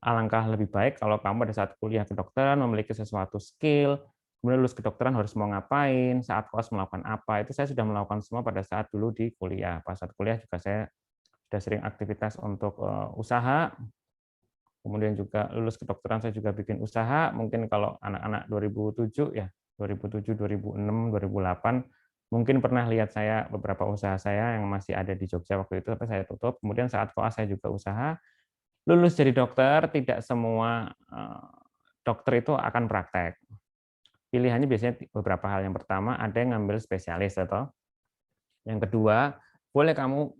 alangkah lebih baik kalau kamu pada saat kuliah kedokteran memiliki sesuatu skill, kemudian lulus kedokteran harus mau ngapain, saat koas melakukan apa, itu saya sudah melakukan semua pada saat dulu di kuliah. Pas saat kuliah juga saya sudah sering aktivitas untuk, usaha, kemudian juga lulus kedokteran saya juga bikin usaha, mungkin kalau anak-anak 2007 ya, 2007, 2006, 2008, mungkin pernah lihat saya beberapa usaha saya yang masih ada di Jogja waktu itu, tapi saya tutup. Kemudian saat koas saya juga usaha. Lulus jadi dokter, tidak semua, dokter itu akan praktek. Pilihannya biasanya beberapa hal. Yang pertama, ada yang ngambil spesialis atau yang kedua, boleh kamu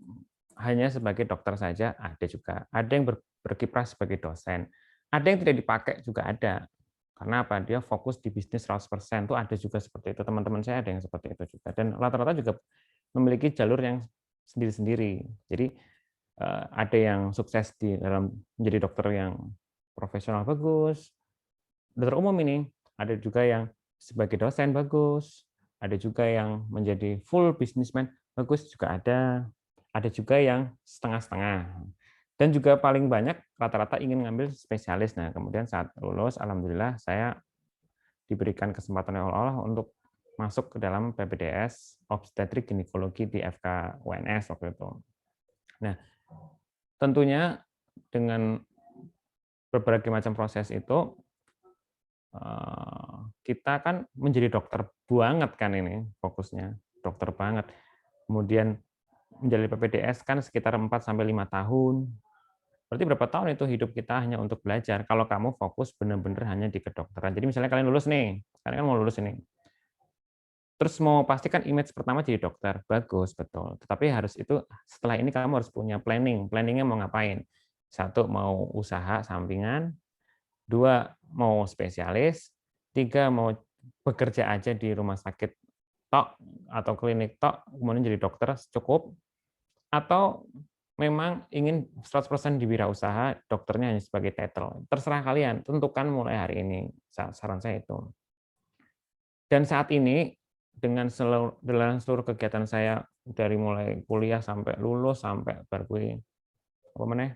hanya sebagai dokter saja, ada juga. Ada yang berkiprah sebagai dosen. Ada yang tidak dipakai juga ada. Karena apa? Dia fokus di bisnis 100%, tuh ada juga seperti itu. Teman-teman saya ada yang seperti itu juga. Dan rata-rata juga memiliki jalur yang sendiri-sendiri. Jadi, ada yang sukses di dalam menjadi dokter yang profesional bagus, dokter umum ini, ada juga yang sebagai dosen bagus, ada juga yang menjadi full businessman bagus juga ada juga yang setengah-setengah. Dan juga paling banyak rata-rata ingin ngambil spesialis. Nah, kemudian saat lulus, alhamdulillah saya diberikan kesempatan oleh Allah untuk masuk ke dalam PPDS Obstetrik Ginekologi di FK UNS waktu itu. Nah, tentunya dengan berbagai macam proses itu, kita kan menjadi dokter banget kan ini fokusnya, dokter banget. Kemudian menjalani PPDS kan sekitar 4 sampai 5 tahun. Berarti berapa tahun itu hidup kita hanya untuk belajar kalau kamu fokus benar-benar hanya di kedokteran. Jadi misalnya kalian lulus nih, kalian kan mau lulus ini, terus mau pastikan image pertama jadi dokter, bagus, betul. Tetapi harus itu setelah ini kamu harus punya planning, planning-nya mau ngapain. Satu, mau usaha sampingan, dua, mau spesialis, tiga, mau bekerja aja di rumah sakit tok atau klinik tok, kemudian jadi dokter cukup, atau memang ingin 100% diwirausaha, dokternya hanya sebagai title. Terserah kalian, tentukan mulai hari ini, saran saya itu. Dan saat ini, dengan seluruh kegiatan saya dari mulai kuliah sampai lulus, sampai bar kuwi apa meneh,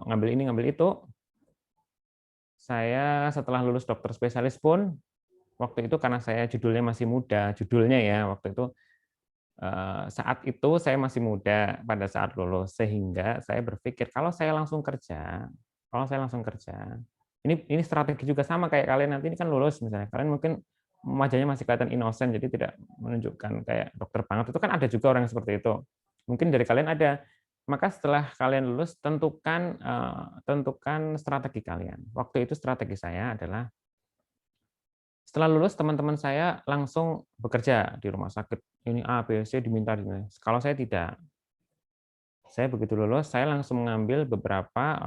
ngambil ini, ngambil itu, saya setelah lulus dokter spesialis pun, waktu itu karena saya judulnya masih muda, judulnya ya, waktu itu, saat itu saya masih muda pada saat lulus, sehingga saya berpikir kalau saya langsung kerja, ini strategi juga sama kayak kalian nanti ini kan lulus misalnya, kalian mungkin wajahnya masih kelihatan innocent, jadi tidak menunjukkan kayak dokter banget, itu kan ada juga orang yang seperti itu. Mungkin dari kalian ada. Maka setelah kalian lulus, tentukan strategi kalian. Waktu itu strategi saya adalah setelah lulus teman-teman saya langsung bekerja di rumah sakit, ini A, B, C diminta ini. Kalau saya tidak. Saya begitu lulus, saya langsung mengambil beberapa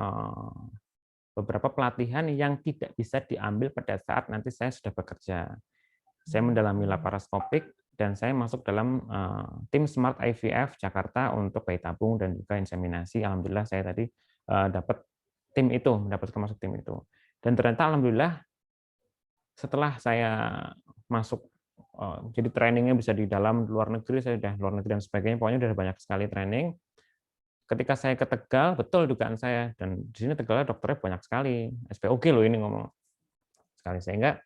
pelatihan yang tidak bisa diambil pada saat nanti saya sudah bekerja. Saya mendalami laparoskopik dan saya masuk dalam, tim Smart IVF Jakarta untuk bayi tabung dan juga inseminasi. Alhamdulillah saya tadi, dapat tim itu, mendapatkan masuk tim itu. Dan ternyata alhamdulillah setelah saya masuk, jadi trainingnya bisa di dalam, luar negeri, saya sudah luar negeri dan sebagainya, pokoknya sudah banyak sekali training. Ketika saya ke Tegal, betul dugaan saya, dan di sini Tegalnya dokternya banyak sekali, SPOG loh ini ngomong sekali, sehingga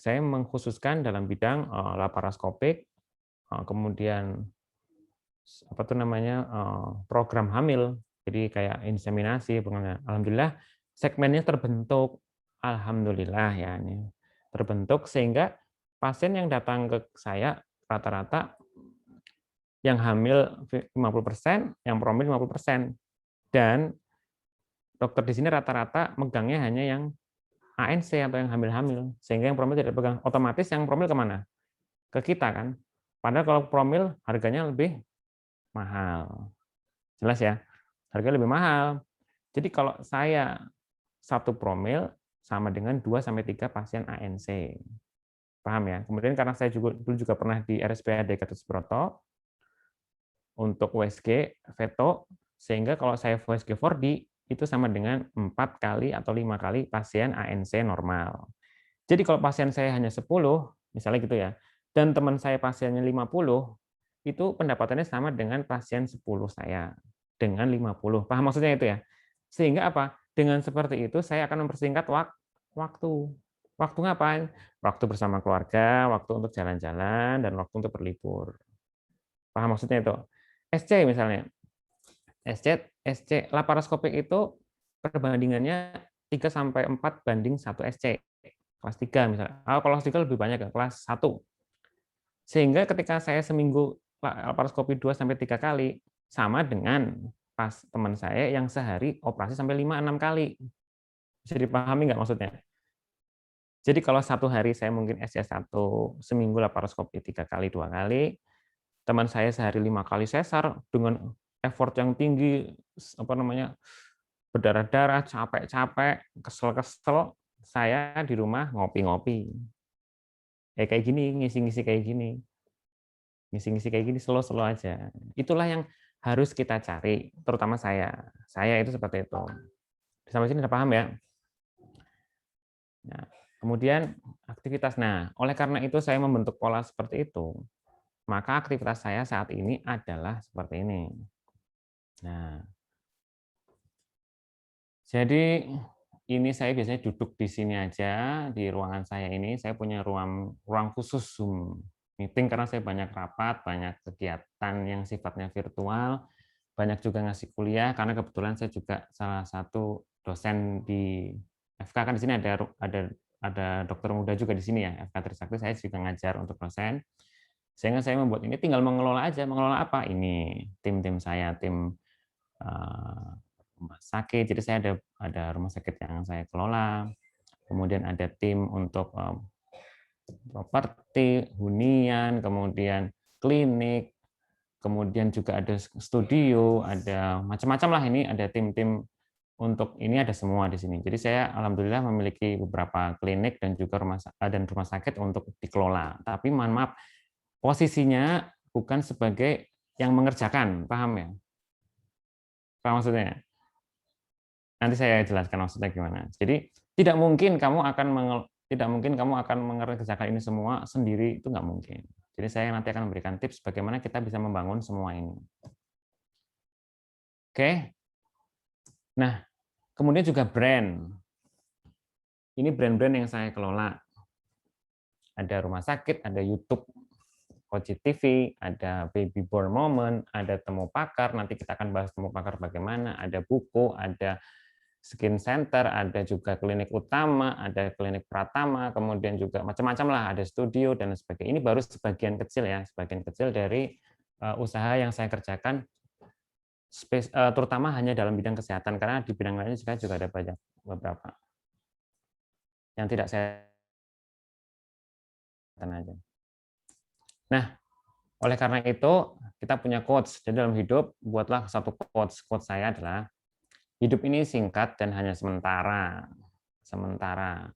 saya mengkhususkan dalam bidang, laparoskopik, kemudian apa tuh namanya, program hamil, jadi kayak inseminasi, pokoknya. Alhamdulillah segmennya terbentuk, alhamdulillah ya ini, terbentuk sehingga pasien yang datang ke saya rata-rata yang hamil 50%, yang promil 50%, dan dokter di sini rata-rata megangnya hanya yang ANC atau yang hamil-hamil, sehingga yang promil tidak pegang. Otomatis yang promil kemana? Ke kita kan. Padahal kalau promil harganya lebih mahal. Jelas ya? Harganya lebih mahal. Jadi kalau saya 1 promil sama dengan 2 sampai 3 pasien ANC. Paham ya? Kemudian karena saya juga dulu juga pernah di RSPAD Gatot untuk USG veto, sehingga kalau saya USG 4D itu sama dengan 4 kali atau 5 kali pasien ANC normal. Jadi kalau pasien saya hanya 10, misalnya gitu ya, dan teman saya pasiennya 50, itu pendapatannya sama dengan pasien 10 saya, dengan 50. Paham maksudnya itu ya? Sehingga apa? Dengan seperti itu saya akan mempersingkat waktu. Waktu ngapain? Waktu bersama keluarga, waktu untuk jalan-jalan, dan waktu untuk berlibur. Paham maksudnya itu? SC misalnya. SC laparoskopik itu perbandingannya 3 sampai 4 banding 1 SC. Kelas 3 misalnya. Kalau kelas 3 lebih banyak ya, kelas 1. Sehingga ketika saya seminggu laparoskopi 2 sampai 3 kali, sama dengan pas teman saya yang sehari operasi sampai 5-6 kali. Bisa dipahami nggak maksudnya? Jadi kalau satu hari saya mungkin SC1, seminggu laparoskopi 3 kali, 2 kali, teman saya sehari 5 kali sesar dengan effort yang tinggi, berdarah-darah, capek-capek, kesel-kesel, saya di rumah ngopi-ngopi. Kayak gini, ngisi-ngisi kayak gini. Ngisi-ngisi kayak gini, slow-slow aja. Itulah yang harus kita cari, terutama saya. Saya itu seperti itu. Sampai sini udah paham ya? Nah, kemudian aktivitas. Nah, oleh karena itu saya membentuk pola seperti itu, maka aktivitas saya saat ini adalah seperti ini. Nah, jadi ini saya biasanya duduk di sini aja, di ruangan saya ini. Saya punya ruang khusus Zoom meeting karena saya banyak rapat, banyak kegiatan yang sifatnya virtual, banyak juga ngasih kuliah karena kebetulan saya juga salah satu dosen di FK, kan di sini ada dokter muda juga di sini ya, FK Trisakti, saya juga ngajar untuk dosen. Sehingga saya membuat ini tinggal mengelola aja. Mengelola apa? Ini tim-tim saya, tim rumah sakit. Jadi saya ada rumah sakit yang saya kelola. Kemudian ada tim untuk properti, hunian, kemudian klinik, kemudian juga ada studio, ada macam-macam lah ini, ada tim-tim untuk ini ada semua di sini. Jadi saya alhamdulillah memiliki beberapa klinik dan juga rumah sakit untuk dikelola. Tapi mohon maaf, posisinya bukan sebagai yang mengerjakan, paham ya? Paham maksudnya? Nanti saya jelaskan maksudnya gimana. Jadi tidak mungkin kamu akan mengerjakan ini semua sendiri, itu nggak mungkin. Jadi saya nanti akan memberikan tips bagaimana kita bisa membangun semua ini. Oke. Nah, kemudian juga brand. Ini brand-brand yang saya kelola. Ada rumah sakit, ada YouTube, Koji TV, ada Baby Born Moment, ada Temu Pakar, nanti kita akan bahas Temu Pakar bagaimana, ada buku, ada Skin Center, ada juga klinik utama, ada klinik Pratama, kemudian juga macam-macam lah, ada studio dan sebagainya. Ini baru sebagian kecil ya, sebagian kecil dari usaha yang saya kerjakan, terutama hanya dalam bidang kesehatan, karena di bidang lainnya juga ada banyak beberapa yang tidak saya aja. Nah, oleh karena itu kita punya quotes. Jadi dalam hidup buatlah satu quotes. Quotes saya adalah hidup ini singkat dan hanya sementara. Sementara.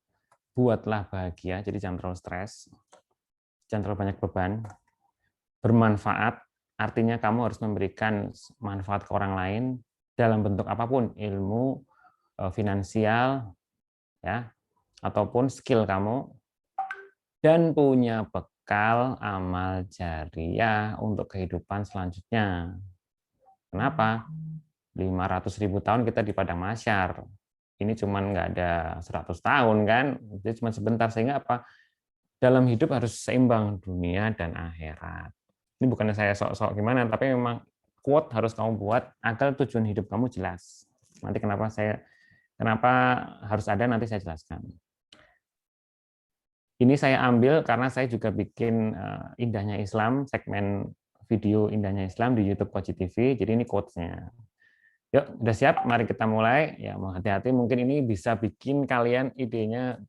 Buatlah bahagia, jadi jangan terlalu stres, jangan terlalu banyak beban. Bermanfaat, artinya kamu harus memberikan manfaat ke orang lain dalam bentuk apapun, ilmu, finansial, ya, ataupun skill kamu, dan punya bekal amal jariah untuk kehidupan selanjutnya. Kenapa? 500.000 tahun kita di padang mahsyar. Ini cuma nggak ada 100 tahun kan, jadi cuma sebentar, sehingga apa? Dalam hidup harus seimbang dunia dan akhirat. Ini bukannya saya sok-sok gimana, tapi memang quote harus kamu buat agar tujuan hidup kamu jelas. Nanti kenapa harus ada, nanti saya jelaskan. Ini saya ambil karena saya juga bikin Indahnya Islam, segmen video Indahnya Islam di YouTube Koji TV. Jadi ini quotes-nya. Yuk, udah siap? Mari kita mulai. Ya, mau hati-hati, mungkin ini bisa bikin kalian idenya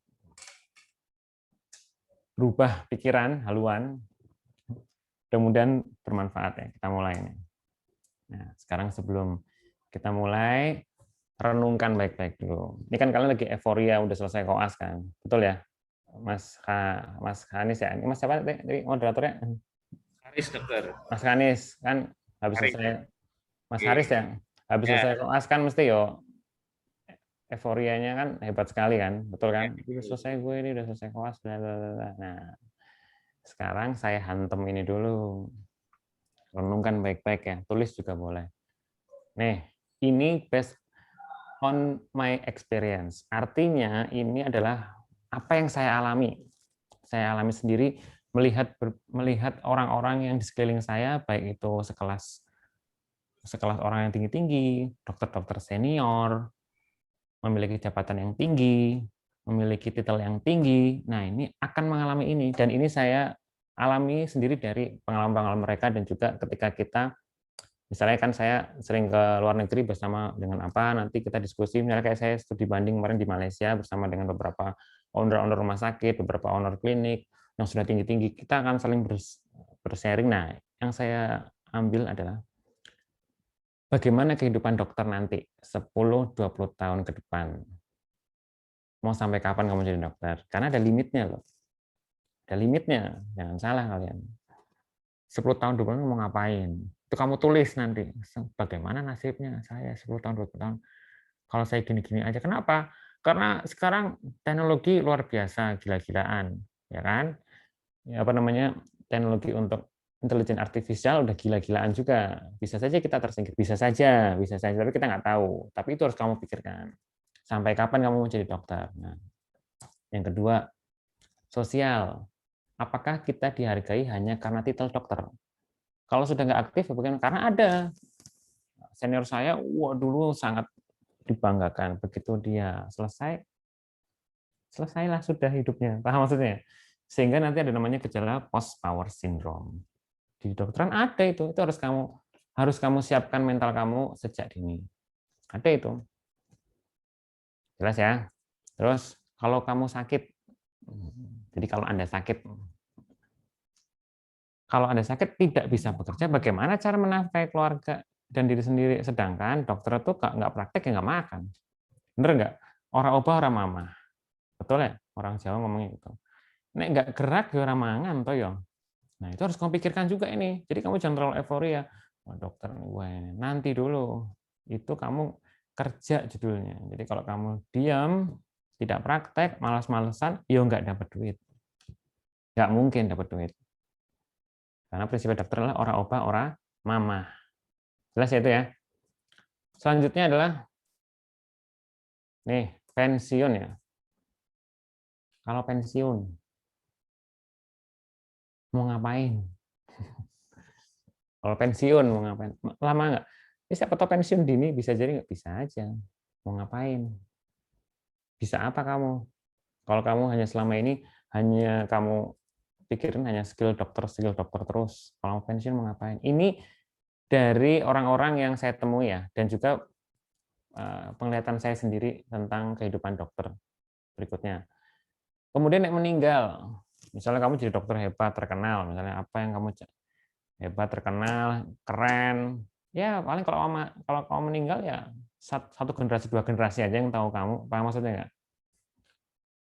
berubah pikiran, haluan. Mudah-mudahan bermanfaat ya. Kita mulai nih. Nah, sekarang sebelum kita mulai, renungkan baik-baik dulu. Ini kan kalian lagi euforia, udah selesai koas kan? Betul ya? Mas Hanis ya? Ini Mas siapa tadi moderatornya? Haris, dokter. Mas Hanis, kan habis Haris. selesai, Mas Haris ya? Habis selesai koas kan mesti yo euforianya kan hebat sekali kan? Betul kan? Udah selesai gue ini, udah selesai koas. Nah, sekarang saya hantem ini dulu. Renungkan baik-baik ya, tulis juga boleh. Nih, ini on my experience. Artinya ini adalah apa yang saya alami. Saya alami sendiri melihat orang-orang yang di sekeliling saya, baik itu sekelas orang yang tinggi-tinggi, dokter-dokter senior, memiliki jabatan yang tinggi, memiliki titel yang tinggi. Nah, ini akan mengalami ini, dan ini saya alami sendiri dari pengalaman-pengalaman mereka, dan juga ketika kita, misalnya kan saya sering ke luar negeri bersama dengan nanti kita diskusi, misalnya kayak saya studi banding kemarin di Malaysia bersama dengan beberapa owner-owner rumah sakit, beberapa owner klinik yang sudah tinggi-tinggi, kita akan saling bersharing. Nah, yang saya ambil adalah bagaimana kehidupan dokter nanti 10-20 tahun ke depan. Mau sampai kapan kamu jadi dokter? Karena ada limitnya loh. Ada limitnya, jangan salah kalian. 10 tahun 20 tahun mau ngapain? Itu kamu tulis nanti. Bagaimana nasibnya saya 10 tahun 20 tahun. Kalau saya gini-gini aja. Kenapa? Karena sekarang teknologi luar biasa, gila-gilaan, ya kan? Ya, apa namanya? Teknologi untuk intelijen artifisial udah gila-gilaan juga. Bisa saja kita tersingkir, bisa saja, tapi kita nggak tahu. Tapi itu harus kamu pikirkan. Sampai kapan kamu mau jadi dokter? Nah, yang kedua, sosial. Apakah kita dihargai hanya karena titel dokter? Kalau sudah nggak aktif, bagaimana? Karena ada senior saya, wah dulu sangat dibanggakan. Begitu dia selesai, selesailah sudah hidupnya. Paham maksudnya? Sehingga nanti ada namanya gejala post power syndrome. Di kedokteran ada itu harus kamu siapkan mental kamu sejak dini. Ada itu. Jelas ya? Terus kalau kamu sakit, jadi kalau Anda sakit tidak bisa bekerja, bagaimana cara menafkahi keluarga dan diri sendiri? Sedangkan dokter itu nggak praktek ya nggak makan. Bener nggak? Orang obah orang mamah. Betul ya? Orang Jawa ngomongnya gitu. Nek nggak gerak ya orang mangan toh ya. Nah, itu harus kamu pikirkan juga ini. Jadi kamu jangan terlalu euforia. Wah, dokter, nanti dulu. Itu kamu kerja judulnya. Jadi kalau kamu diam, tidak praktek, malas-malesan, ya nggak dapat duit. Nggak mungkin dapat duit. Karena prinsip dokter adalah ora obah, ora mamah. Jelas ya itu ya. Selanjutnya adalah nih, pensiun ya. Kalau pensiun, mau ngapain? Kalau pensiun mau ngapain? Lama nggak? Ya, siapa tahu pensiun dini bisa jadi nggak bisa aja. Mau ngapain? Bisa apa kamu? Kalau kamu hanya selama ini hanya kamu pikirin hanya skill dokter terus. Kalau mau pensiun mau ngapain? Ini dari orang-orang yang saya temui ya, dan juga penglihatan saya sendiri tentang kehidupan dokter berikutnya. Kemudian yang meninggal, misalnya kamu jadi dokter hebat, terkenal, misalnya apa yang kamu hebat, terkenal, keren, ya paling kalau kamu meninggal ya satu generasi, dua generasi aja yang tahu kamu, paham maksudnya nggak?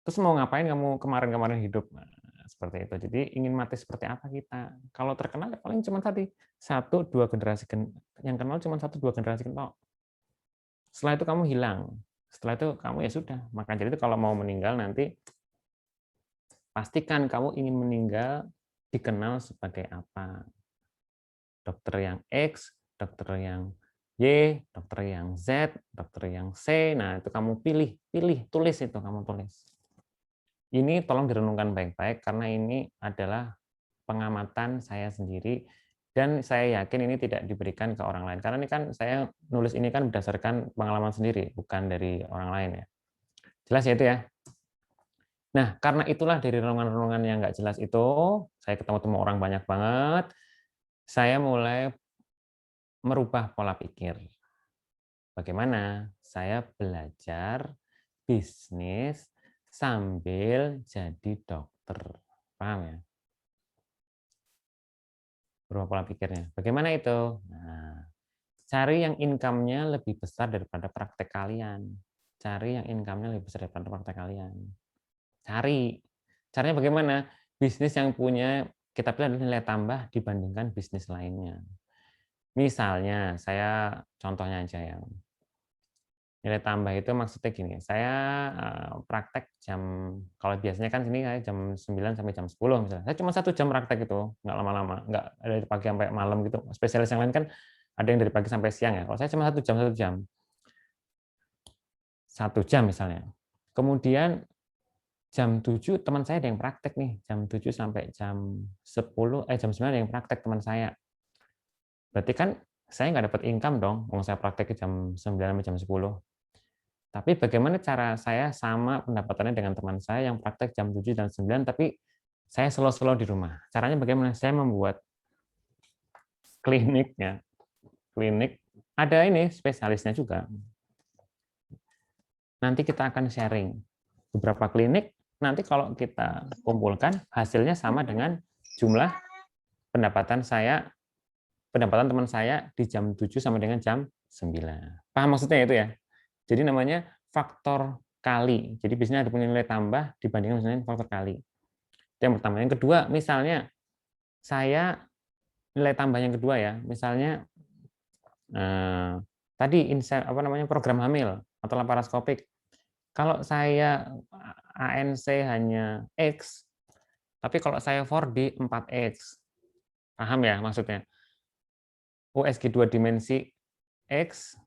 Terus mau ngapain kamu kemarin-kemarin hidup? Nah, seperti itu. Jadi ingin mati seperti apa kita? Kalau terkenal ya paling cuma satu dua generasi, yang kenal cuma satu dua generasi kenal. Setelah itu kamu hilang. Setelah itu kamu ya sudah. Maka jadi itu kalau mau meninggal nanti pastikan kamu ingin meninggal dikenal sebagai apa. Dokter yang X, dokter yang Y, dokter yang Z, dokter yang C. Nah, itu kamu pilih, tulis itu kamu tulis. Ini tolong direnungkan baik-baik karena ini adalah pengamatan saya sendiri dan saya yakin ini tidak diberikan ke orang lain. Karena ini kan saya nulis ini kan berdasarkan pengalaman sendiri, bukan dari orang lain ya. Jelas ya itu ya? Nah, karena itulah dari renungan-renungan yang nggak jelas itu, saya ketemu orang banyak banget, saya mulai merubah pola pikir. Bagaimana? Saya belajar bisnis sambil jadi dokter. Paham ya? Berubah pola pikirnya. Bagaimana itu? Nah, cari yang income-nya lebih besar daripada praktek kalian. Cari yang income-nya lebih besar daripada praktek kalian. Cari. Caranya bagaimana? Bisnis yang punya, kita pilih adalah nilai tambah dibandingkan bisnis lainnya. Misalnya, saya contohnya aja yang nilai tambah itu maksudnya gini, saya praktek kalau biasanya kan sini saya jam 9 sampai jam 10 misalnya. Saya cuma 1 jam praktek itu, nggak lama-lama, nggak dari pagi sampai malam gitu. Spesialis yang lain kan ada yang dari pagi sampai siang ya. Kalau saya cuma 1 jam, 1 jam. 1 jam misalnya. Kemudian jam 7 teman saya ada yang praktek nih, jam 7 sampai jam 9 ada yang praktek teman saya. Berarti kan saya nggak dapat income dong, kalau saya praktek jam 9 sampai jam 10. Tapi bagaimana cara saya sama pendapatannya dengan teman saya yang praktek jam 7 dan 9, tapi saya slow-slow di rumah. Caranya bagaimana? Saya membuat klinik, ya. Klinik, ada ini spesialisnya juga. Nanti kita akan sharing beberapa klinik, nanti kalau kita kumpulkan, hasilnya sama dengan jumlah pendapatan teman saya di jam 7 sama dengan jam 9. Paham maksudnya itu ya? Jadi namanya faktor kali. Jadi biasanya ada punya nilai tambah dibandingkan misalnya faktor kali. Itu yang pertama. Yang kedua, misalnya saya nilai tambah yang kedua ya, misalnya tadi program hamil atau laparoskopik. Kalau saya ANC hanya X, tapi kalau saya 4D 4X. Paham ya maksudnya? USG 2 dimensi X,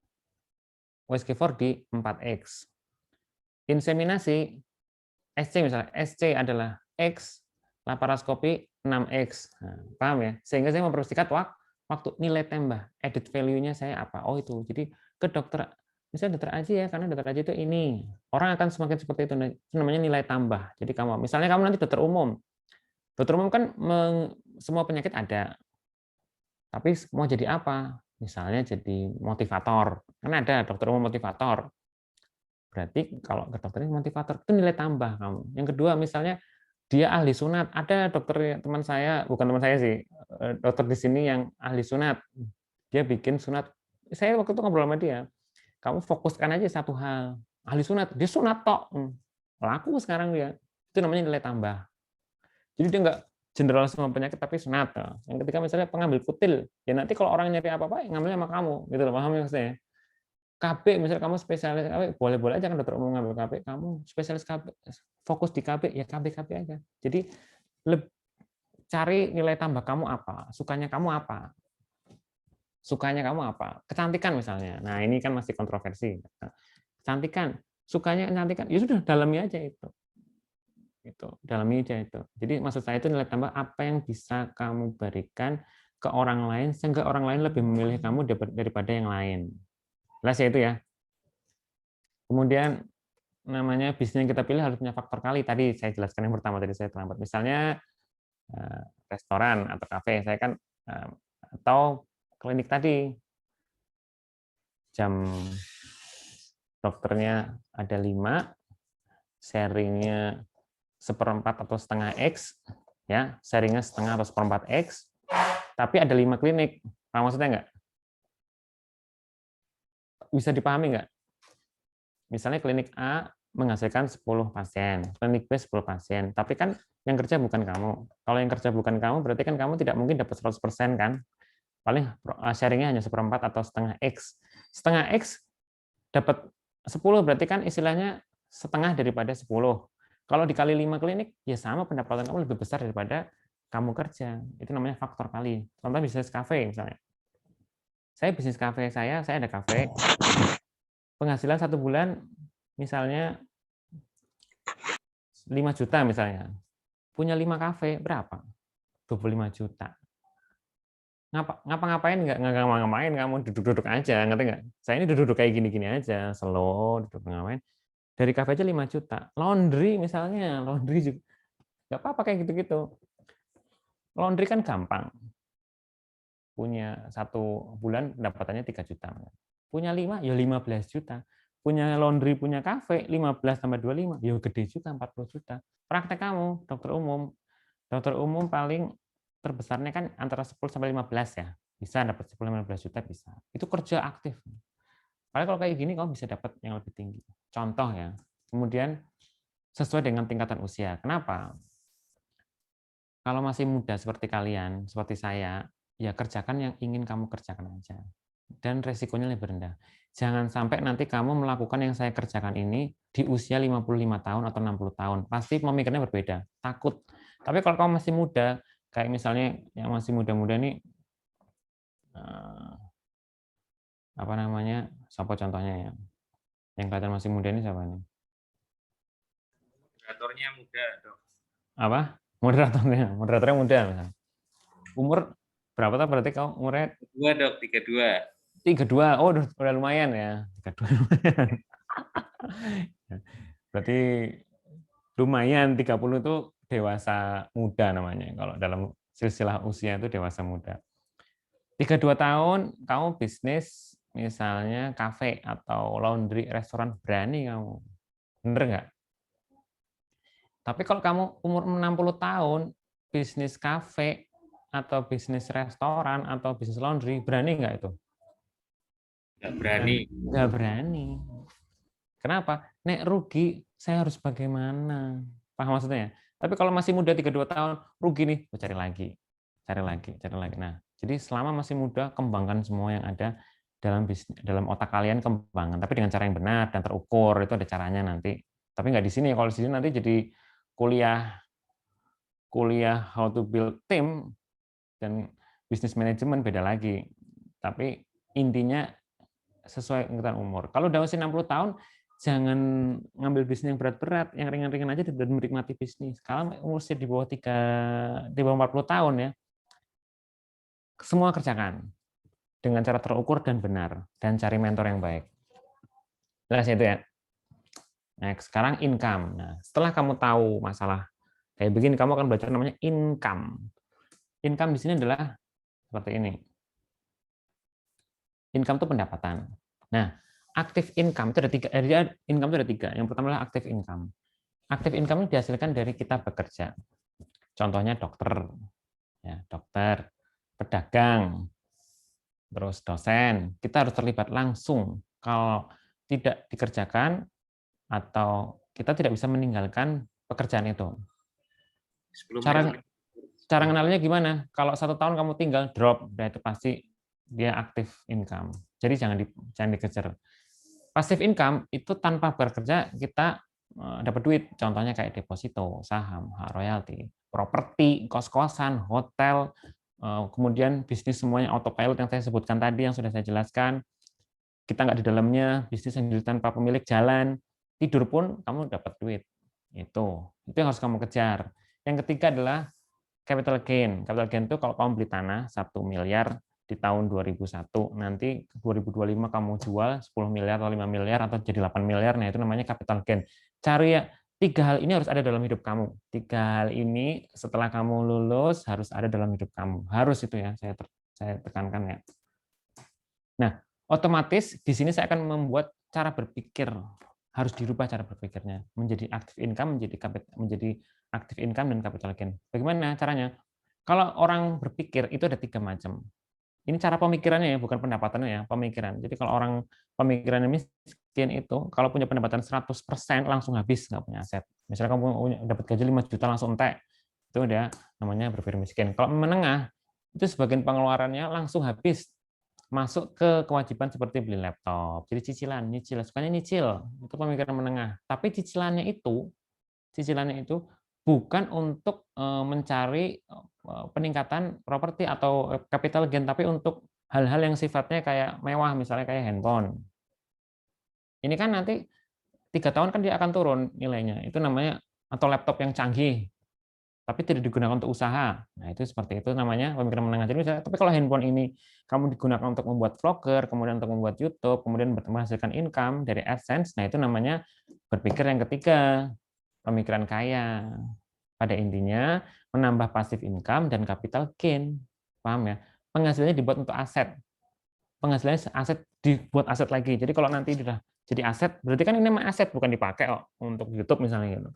USG 4D 4X. Inseminasi SC misalnya, SC adalah X, laparoskopi 6X. Nah, paham ya? Sehingga saya memperhatikan waktu nilai tambah, added value-nya saya apa? Oh itu. Jadi ke dokter, misalnya dokter Aji ya, karena dokter Aji itu ini. Orang akan semakin seperti itu. Itu namanya nilai tambah. Jadi misalnya kamu nanti dokter umum. Dokter umum kan semua penyakit ada. Tapi mau jadi apa? Misalnya jadi motivator. Kan ada dokter umum motivator. Berarti kalau ke dokter ini motivator itu nilai tambah kamu. Yang kedua misalnya dia ahli sunat. Ada dokter teman saya, bukan teman saya sih, dokter di sini yang ahli sunat. Dia bikin sunat. Saya waktu itu ngobrol sama dia. Kamu fokuskan aja satu hal. Ahli sunat, dia sunat tok. Laku sekarang dia. Itu namanya nilai tambah. Jadi dia nggak general semua penyakit tapi sunat. Yang ketiga misalnya pengambil kutil. Ya nanti kalau orang nyari apa-apa, ngambilnya sama kamu. Gitu loh, paham ya maksudnya? KB, misalnya kamu spesialis KB, boleh-boleh aja kan dokter umum ngambil KB, kamu spesialis KB, fokus di KB, ya KB aja. Jadi cari nilai tambah kamu apa, sukanya kamu apa, kecantikan misalnya. Nah ini kan masih kontroversi. Kecantikan, sukanya kecantikan, ya sudah dalami aja itu. Dalami aja itu. Jadi maksud saya itu nilai tambah apa yang bisa kamu berikan ke orang lain sehingga orang lain lebih memilih kamu daripada yang lain. Jelas ya itu ya. Kemudian namanya bisnis yang kita pilih harus punya faktor kali. Tadi saya jelaskan yang pertama, tadi saya terlambat. Misalnya restoran atau kafe, saya kan atau klinik tadi jam dokternya ada 5, sharingnya 1/4 atau setengah X, ya sharingnya setengah atau 1/4 X, tapi ada 5 klinik. Paham maksudnya nggak? Bisa dipahami nggak? Misalnya klinik A menghasilkan 10 pasien, klinik B 10 pasien, tapi kan yang kerja bukan kamu. Kalau yang kerja bukan kamu, berarti kan kamu tidak mungkin dapat 100% kan? Paling sharingnya hanya 1/4 atau setengah X. Setengah X dapat 10, berarti kan istilahnya setengah daripada 10. Kalau dikali 5 klinik, ya sama pendapatan kamu lebih besar daripada kamu kerja. Itu namanya faktor kali. Contoh bisnis kafe misalnya. Saya bisnis kafe saya ada kafe, penghasilan 1 bulan misalnya 5 juta misalnya. Punya 5 kafe, berapa? 25 juta. Ngapa-ngapain nggak ngapa-ngapain, kamu duduk-duduk aja, ngerti nggak? Saya ini duduk-duduk kayak gini-gini aja, slow, duduk ngapain. Dari kafe aja 5 juta. Laundry misalnya, laundry juga nggak apa-apa kayak gitu-gitu. Laundry kan gampang. Punya 1 bulan pendapatannya 3 juta. Punya 5, ya 15 juta. Punya laundry, punya kafe, 15 tambah 25, ya gede juga, 40 juta. Praktek kamu, dokter umum. Dokter umum paling terbesarnya kan antara 10 sampai 15 ya. Bisa dapat 10-15 juta bisa. Itu kerja aktif. Kalau kayak gini kamu bisa dapat yang lebih tinggi. Contoh ya. Kemudian sesuai dengan tingkatan usia. Kenapa? Kalau masih muda seperti kalian, seperti saya, ya kerjakan yang ingin kamu kerjakan aja. Dan resikonya lebih rendah. Jangan sampai nanti kamu melakukan yang saya kerjakan ini di usia 55 tahun atau 60 tahun. Pasti pemikirannya berbeda. Takut. Tapi kalau kamu masih muda, kayak misalnya yang masih muda-muda nih, apa namanya, siapa contohnya ya? Yang kelihatan masih muda ini siapa nih? Moderatornya muda, Dok. Apa? Moderatornya muda misalnya. Umur berapa tuh berarti kau umurnya? 32, Dok, 32. 32. Oh, udah lumayan ya. 32 lumayan. Berarti lumayan 30 itu dewasa muda namanya. Kalau dalam silsilah usia itu dewasa muda. 32 tahun kamu bisnis misalnya kafe atau laundry, restoran, berani kamu. Bener nggak? Tapi kalau kamu umur 60 tahun bisnis kafe atau bisnis restoran atau bisnis laundry, berani nggak itu? Nggak berani. Nggak berani. Kenapa? Nek rugi, saya harus bagaimana? Paham maksudnya ya? Tapi kalau masih muda 32 tahun, rugi nih, cari lagi. Cari lagi, cari lagi. Nah, jadi selama masih muda, kembangkan semua yang ada dalam bisnis, dalam otak kalian, kembangkan. Tapi dengan cara yang benar dan terukur, itu ada caranya nanti. Tapi nggak di sini. Kalau di sini nanti jadi kuliah kuliah how to build team dan bisnis manajemen beda lagi. Tapi intinya sesuai dengan umur. Kalau udah usia 60 tahun, jangan ngambil bisnis yang berat-berat, yang ringan-ringan aja dan menikmati bisnis. Kalau usia di bawah 40 tahun ya, semua kerjakan dengan cara terukur dan benar dan cari mentor yang baik. Jelas itu ya. Nah, sekarang income. Nah, setelah kamu tahu masalah kayak begini, kamu akan belajar namanya income. Income di sini adalah seperti ini. Income itu pendapatan. Nah, active income itu ada tiga. Income itu ada tiga. Yang pertama adalah active income. Active income ini dihasilkan dari kita bekerja. Contohnya dokter, ya, dokter, pedagang, terus dosen. Kita harus terlibat langsung. Kalau tidak dikerjakan atau kita tidak bisa meninggalkan pekerjaan itu. Cara cara kenalnya gimana? Kalau 1 tahun kamu tinggal drop, itu pasti dia active income. Jadi jangan dikejar. Passive income itu tanpa bekerja kita dapat duit. Contohnya kayak deposito, saham, hak royalti, properti, kos-kosan, hotel, kemudian bisnis semuanya autopilot yang saya sebutkan tadi, yang sudah saya jelaskan. Kita nggak di dalamnya, bisnis yang tanpa pemilik jalan, tidur pun kamu dapat duit. Itu yang harus kamu kejar. Yang ketiga adalah capital gain. Capital gain itu kalau kamu beli tanah 1 miliar di tahun 2001, nanti 2025 kamu jual 10 miliar atau 5 miliar atau jadi 8 miliar, nah itu namanya capital gain. Cari ya, 3 hal ini harus ada dalam hidup kamu. 3 hal ini setelah kamu lulus harus ada dalam hidup kamu. Harus itu ya, saya tekankan ya. Nah, otomatis di sini saya akan membuat cara berpikir, harus dirubah cara berpikirnya menjadi active income, menjadi active income dan capital gain. Bagaimana caranya? Kalau orang berpikir itu ada 3 macam. Ini cara pemikirannya ya, bukan pendapatannya ya, pemikiran. Jadi kalau orang pemikirannya miskin itu, kalau punya pendapatan 100% langsung habis, nggak punya aset. Misalnya kamu dapat gaji 5 juta langsung entek, itu udah namanya berpikir miskin. Kalau menengah, itu sebagian pengeluarannya langsung habis, masuk ke kewajiban seperti beli laptop. Jadi nyicil, sukanya nyicil, itu pemikiran menengah. Tapi cicilannya itu bukan untuk mencari peningkatan properti atau capital gain, tapi untuk hal-hal yang sifatnya kayak mewah, misalnya kayak handphone. Ini kan nanti 3 tahun kan dia akan turun nilainya. Itu namanya, atau laptop yang canggih, tapi tidak digunakan untuk usaha. Nah, itu seperti itu namanya pemikiran menengah. Jadi misalnya, tapi kalau handphone ini kamu digunakan untuk membuat vlogger, kemudian untuk membuat YouTube, kemudian menghasilkan income dari AdSense, nah itu namanya berpikir yang ketiga, pemikiran kaya. Pada intinya menambah passive income dan capital gain. Paham ya? Penghasilannya dibuat untuk aset. Penghasilannya aset dibuat aset lagi. Jadi kalau nanti sudah jadi aset, berarti kan ini memang aset, bukan dipakai untuk YouTube misalnya gitu.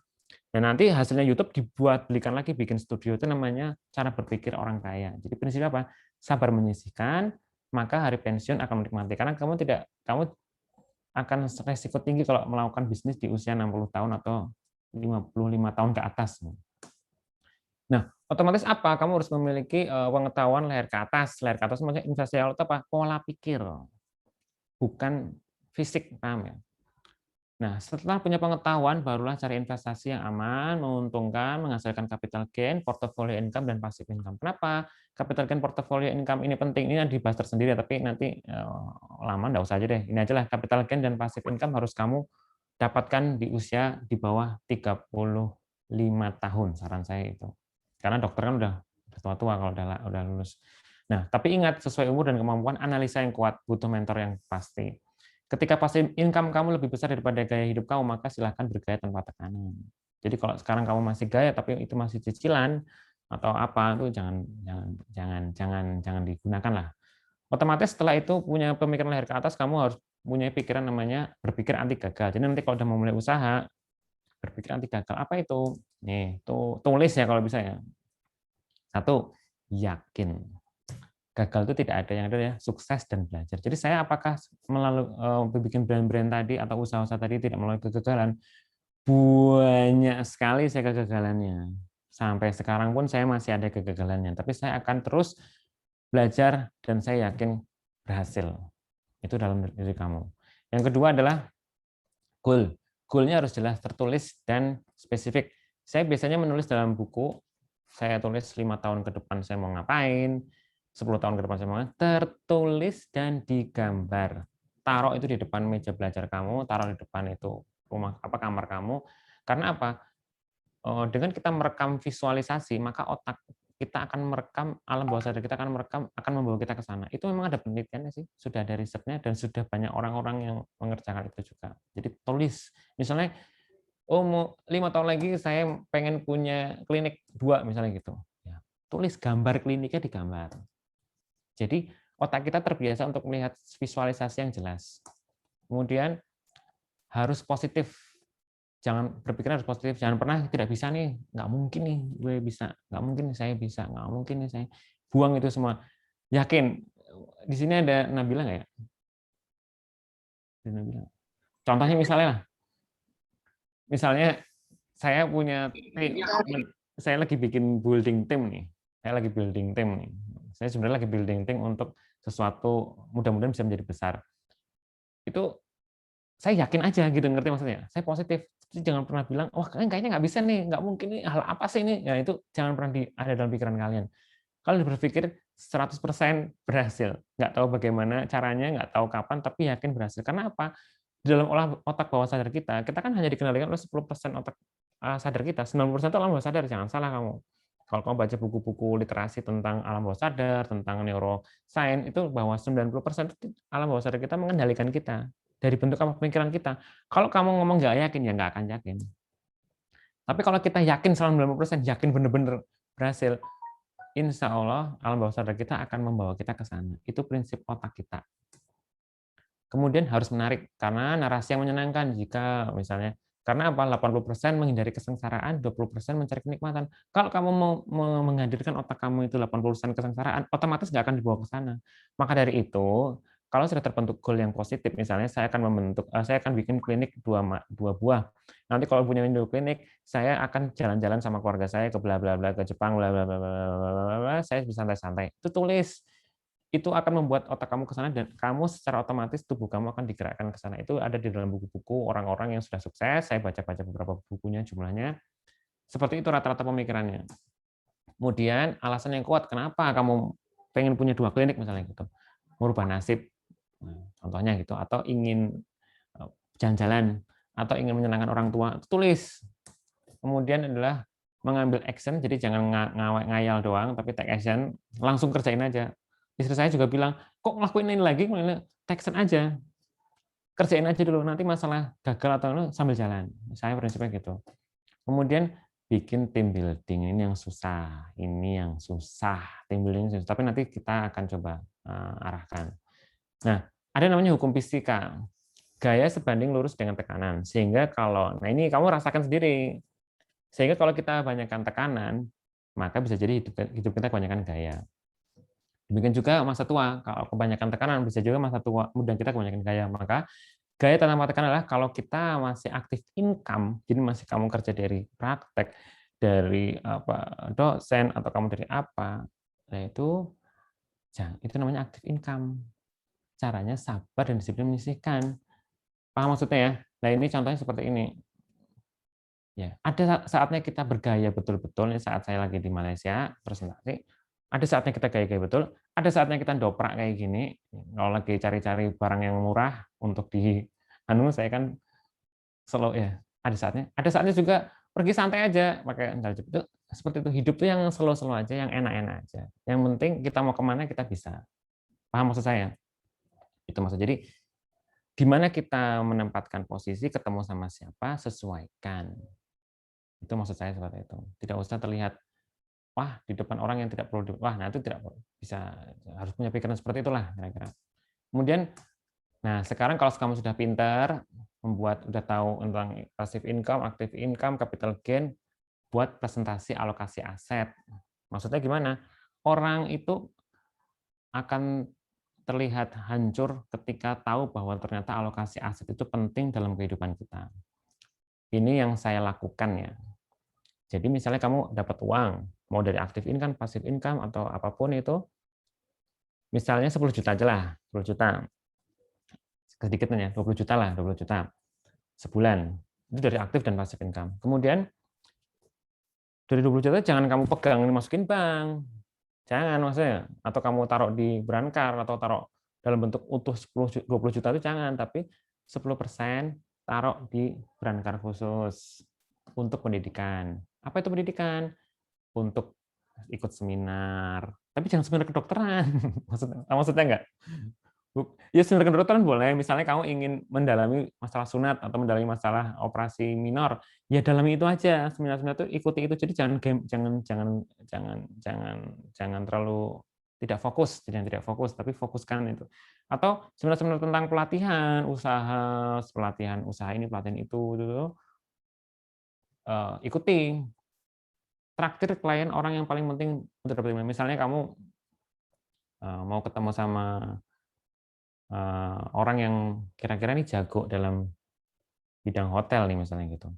Dan nanti hasilnya YouTube dibuat, belikan lagi, bikin studio, itu namanya cara berpikir orang kaya. Jadi prinsipnya apa? Sabar menyisihkan, maka hari pensiun akan menikmati. Karena kamu akan resiko tinggi kalau melakukan bisnis di usia 60 tahun atau 55 tahun ke atas. Nah, otomatis apa? Kamu harus memiliki pengetahuan leher ke atas. Leher ke atas maksudnya investasi awal itu apa? Pola pikir, bukan fisik, paham ya? Nah, setelah punya pengetahuan, barulah cari investasi yang aman, menguntungkan, menghasilkan capital gain, portfolio income, dan passive income. Kenapa capital gain, portfolio income ini penting? Ini dibahas tersendiri, tapi nanti lama, nggak usah aja deh. Ini aja lah, capital gain dan passive income harus kamu dapatkan di usia di bawah 35 tahun, saran saya itu. Karena dokter kan udah tua-tua kalau udah lulus. Nah, tapi ingat, sesuai umur dan kemampuan, analisa yang kuat, butuh mentor yang pasti. Ketika passive income kamu lebih besar daripada gaya hidup kamu, maka silahkan bergaya tanpa tekanan. Jadi kalau sekarang kamu masih gaya tapi itu masih cicilan atau apa, itu jangan digunakan lah. Otomatis setelah itu punya pemikiran leher ke atas, kamu harus punya pikiran namanya berpikir anti gagal. Jadi nanti kalau udah mau mulai usaha, berpikir anti gagal. Apa itu? Nih, tulis ya kalau bisa ya. Satu, yakin. Gagal itu tidak ada, yang ada ya sukses dan belajar. Jadi saya apakah melalui bikin brand-brand tadi atau usaha-usaha tadi tidak melalui kegagalan? Banyak sekali saya kegagalannya. Sampai sekarang pun saya masih ada kegagalannya. Tapi saya akan terus belajar dan saya yakin berhasil. Itu dalam diri kamu. Yang kedua adalah goal. Goal-nya harus jelas, tertulis, dan spesifik. Saya biasanya menulis dalam buku, saya tulis 5 tahun ke depan saya mau ngapain, 10 tahun ke depan saya mau ngapain, tertulis dan digambar. Taruh itu di depan meja belajar kamu, taruh di depan itu kamar kamu. Karena apa? Dengan kita merekam visualisasi, maka otak kita akan merekam, alam bawah sadar kita akan membawa kita ke sana. Itu memang ada penelitiannya sih, sudah ada risetnya dan sudah banyak orang-orang yang mengerjakan itu juga. Jadi tulis, misalnya, oh mau 5 tahun lagi saya pengen punya klinik 2 misalnya gitu. Ya, tulis gambar kliniknya digambar. Jadi otak kita terbiasa untuk melihat visualisasi yang jelas. Kemudian harus positif. Jangan berpikir harus positif, jangan pernah tidak bisa nih, nggak mungkin nih gue bisa, nggak mungkin nih saya bisa, nggak mungkin nih saya. Buang itu semua. Yakin. Di sini ada Nabila nggak ya? Contohnya misalnya lah, misalnya saya punya tim, saya lagi bikin building tim nih, saya lagi building tim nih, saya sebenarnya lagi building tim untuk sesuatu mudah-mudahan bisa menjadi besar. Itu saya yakin aja gitu, ngerti maksudnya? Saya positif. Jadi jangan pernah bilang, wah kayaknya nggak bisa nih, nggak mungkin nih, hal apa sih ini? Ya itu jangan pernah ada dalam pikiran kalian. Kalau berpikir 100% berhasil, nggak tahu bagaimana caranya, nggak tahu kapan, tapi yakin berhasil. Karena apa? Di dalam otak bawah sadar kita kan hanya dikendalikan oleh 10% otak sadar kita, 90% itu alam bawah sadar, jangan salah kamu. Kalau kamu baca buku-buku literasi tentang alam bawah sadar, tentang neuroscience, itu bahwa 90% alam bawah sadar kita mengendalikan kita dari bentuk apa pemikiran kita. Kalau kamu ngomong nggak yakin, ya nggak akan yakin. Tapi kalau kita yakin 90%, yakin benar-benar berhasil, insya Allah alam bawah sadar kita akan membawa kita ke sana. Itu prinsip otak kita. Kemudian harus menarik, karena narasi yang menyenangkan. Jika misalnya, karena apa? 80% menghindari kesengsaraan, 20% mencari kenikmatan. Kalau kamu mau menghadirkan otak kamu itu 80% kesengsaraan, otomatis nggak akan dibawa ke sana. Maka dari itu, kalau sudah terbentuk goal yang positif, misalnya saya akan bikin klinik 2 buah. Nanti kalau punya window klinik, saya akan jalan-jalan sama keluarga saya ke bla bla bla, ke Jepang bla bla bla bla bla, saya bisa santai-santai. Itu tulis. Itu akan membuat otak kamu ke sana dan kamu secara otomatis tubuh kamu akan digerakkan ke sana. Itu ada di dalam buku-buku orang-orang yang sudah sukses. Saya baca-baca beberapa bukunya jumlahnya. Seperti itu rata-rata pemikirannya. Kemudian alasan yang kuat kenapa kamu pengen punya 2 klinik misalnya gitu. Merubah nasib. Contohnya gitu, atau ingin jalan-jalan atau ingin menyenangkan orang tua, tulis. Kemudian adalah mengambil action, jadi jangan ngayal doang, tapi take action, langsung kerjain aja. Istri saya juga bilang, kok ngelakuin ini lagi, take action aja. Kerjain aja dulu, nanti masalah gagal atau sambil jalan. Saya prinsipnya gitu. Kemudian bikin team building, ini yang susah. Team building susah, tapi nanti kita akan coba arahkan. Nah, ada namanya hukum fisika. Gaya sebanding lurus dengan tekanan. Sehingga nah ini kamu rasakan sendiri. Sehingga kalau kita banyakkan tekanan, maka bisa jadi hidup kita kebanyakan gaya. Demikian juga masa tua. Kalau kebanyakan tekanan, bisa juga masa tua muda kita kebanyakan gaya. Maka gaya tanpa tekanan adalah kalau kita masih aktif income, jadi masih kamu kerja dari praktek, dari dosen, atau kamu dari apa, nah itu namanya aktif income. Caranya sabar dan disiplin menyisihkan. Paham maksudnya ya? Nah, ini contohnya seperti ini. Ya, ada saatnya kita bergaya betul-betul nih saat saya lagi di Malaysia presentasi, ada saatnya kita gaya-gaya betul, ada saatnya kita doprak kayak gini, kalau lagi cari-cari barang yang murah untuk di saya kan slow ya, ada saatnya juga pergi santai aja pakai sandal jepit itu seperti itu, hidup tuh yang slow-slow aja, yang enak-enak aja. Yang penting kita mau kemana kita bisa. Paham maksud saya? Itu maksud. Jadi di mana kita menempatkan posisi, ketemu sama siapa, sesuaikan. Itu maksud saya seperti itu. Tidak usah terlihat, wah di depan orang yang tidak perlu, wah nah itu tidak bisa, harus punya pikiran seperti itulah kira-kira. Kemudian, nah sekarang kalau kamu sudah pintar, udah tahu tentang passive income, active income, capital gain, buat presentasi alokasi aset. Maksudnya gimana? Orang itu akan terlihat hancur ketika tahu bahwa ternyata alokasi aset itu penting dalam kehidupan kita. Ini yang saya lakukan ya. Jadi misalnya kamu dapat uang, mau dari active income, passive income, atau apapun itu, misalnya 10 juta aja lah, 10 juta. Sedikit ya, 20 juta lah, 20 juta sebulan. Itu dari aktif dan passive income. Kemudian dari 20 juta jangan kamu pegang, masukin bank. Jangan maksudnya, atau kamu taruh di Brankar atau taruh dalam bentuk utuh 20 juta itu jangan, tapi 10% taruh di Brankar khusus untuk pendidikan. Apa itu pendidikan? Untuk ikut seminar, tapi jangan seminar kedokteran. Maksudnya enggak? Ya seminar kedokteran boleh, misalnya kamu ingin mendalami masalah sunat atau mendalami masalah operasi minor, ya dalami itu aja, seminar-seminar itu ikuti itu. Jadi jangan terlalu tidak fokus, tapi fokuskan itu. Atau seminar-seminar tentang pelatihan usaha ini, pelatihan itu ikuti. Traktir klien orang yang paling penting untuk dapat, misalnya kamu mau ketemu sama orang yang kira-kira ini jago dalam bidang hotel nih misalnya gitu.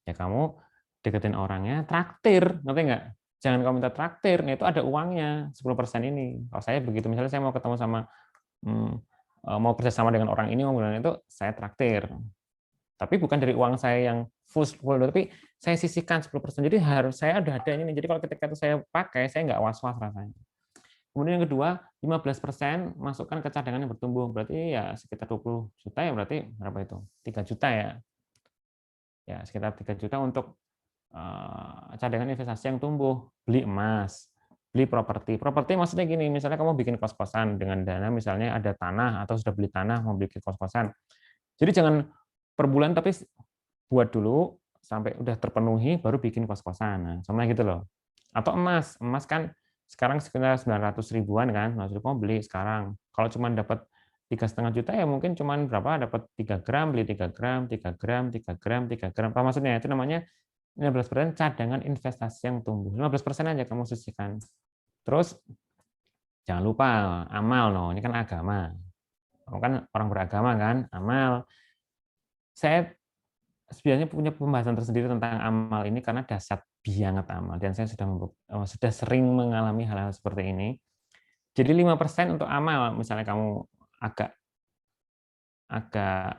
Ya kamu deketin orangnya, traktir, ngerti nggak? Jangan kamu minta traktir, nah itu ada uangnya 10% ini. Kalau saya begitu, misalnya saya mau ketemu sama mau kerjasama dengan orang ini, mau itu saya traktir. Tapi bukan dari uang saya yang full, tapi saya sisihkan 10%. Jadi harus saya ada ini. Jadi kalau ketika itu saya pakai, saya nggak was-was rasanya. Kemudian yang kedua, 15% masukkan ke cadangan yang bertumbuh. Berarti ya sekitar 20 juta ya, berarti berapa itu? 3 juta ya. Ya, sekitar 3 juta untuk cadangan investasi yang tumbuh. Beli emas, beli properti. Properti maksudnya gini, misalnya kamu bikin kos-kosan dengan dana, misalnya ada tanah atau sudah beli tanah, mau bikin kos-kosan. Jadi jangan per bulan, tapi buat dulu sampai udah terpenuhi, baru bikin kos-kosan. Nah, sama gitu loh. Atau emas. Emas kan sekarang sekitar 900 ribuan kan, 900 ribu beli sekarang. Kalau cuma dapat 3,5 juta ya mungkin cuma berapa, dapat 3 gram, beli 3 gram, 3 gram, 3 gram, 3 gram. Apa maksudnya? Itu namanya 15% cadangan investasi yang tumbuh. 15% aja kamu sisihkan. Terus jangan lupa amal, no. Ini kan agama. Kamu kan orang beragama kan, amal. Saya sebenarnya punya pembahasan tersendiri tentang amal ini karena dahsyat banget amal, dan saya sudah sering mengalami hal-hal seperti ini. Jadi 5% untuk amal, misalnya kamu agak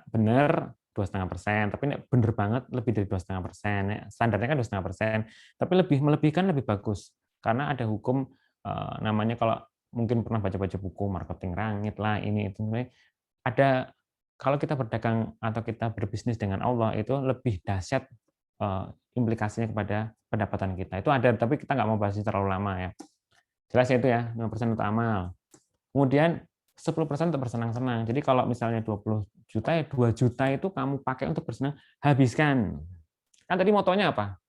benar 2,5%, tapi benar banget lebih dari 2,5%. Standarnya kan 2,5%, tapi melebihkan lebih bagus karena ada hukum namanya, kalau mungkin pernah baca-baca buku marketing rangit lah ini itu, ada, kalau kita berdagang atau kita berbisnis dengan Allah itu lebih dahsyat implikasinya kepada pendapatan kita. Itu ada, tapi kita nggak mau bahas terlalu lama ya. Jelas ya itu ya, 5% untuk amal. Kemudian 10% untuk bersenang-senang. Jadi kalau misalnya 20 juta ya 2 juta itu kamu pakai untuk bersenang, habiskan. Kan tadi motonya apa?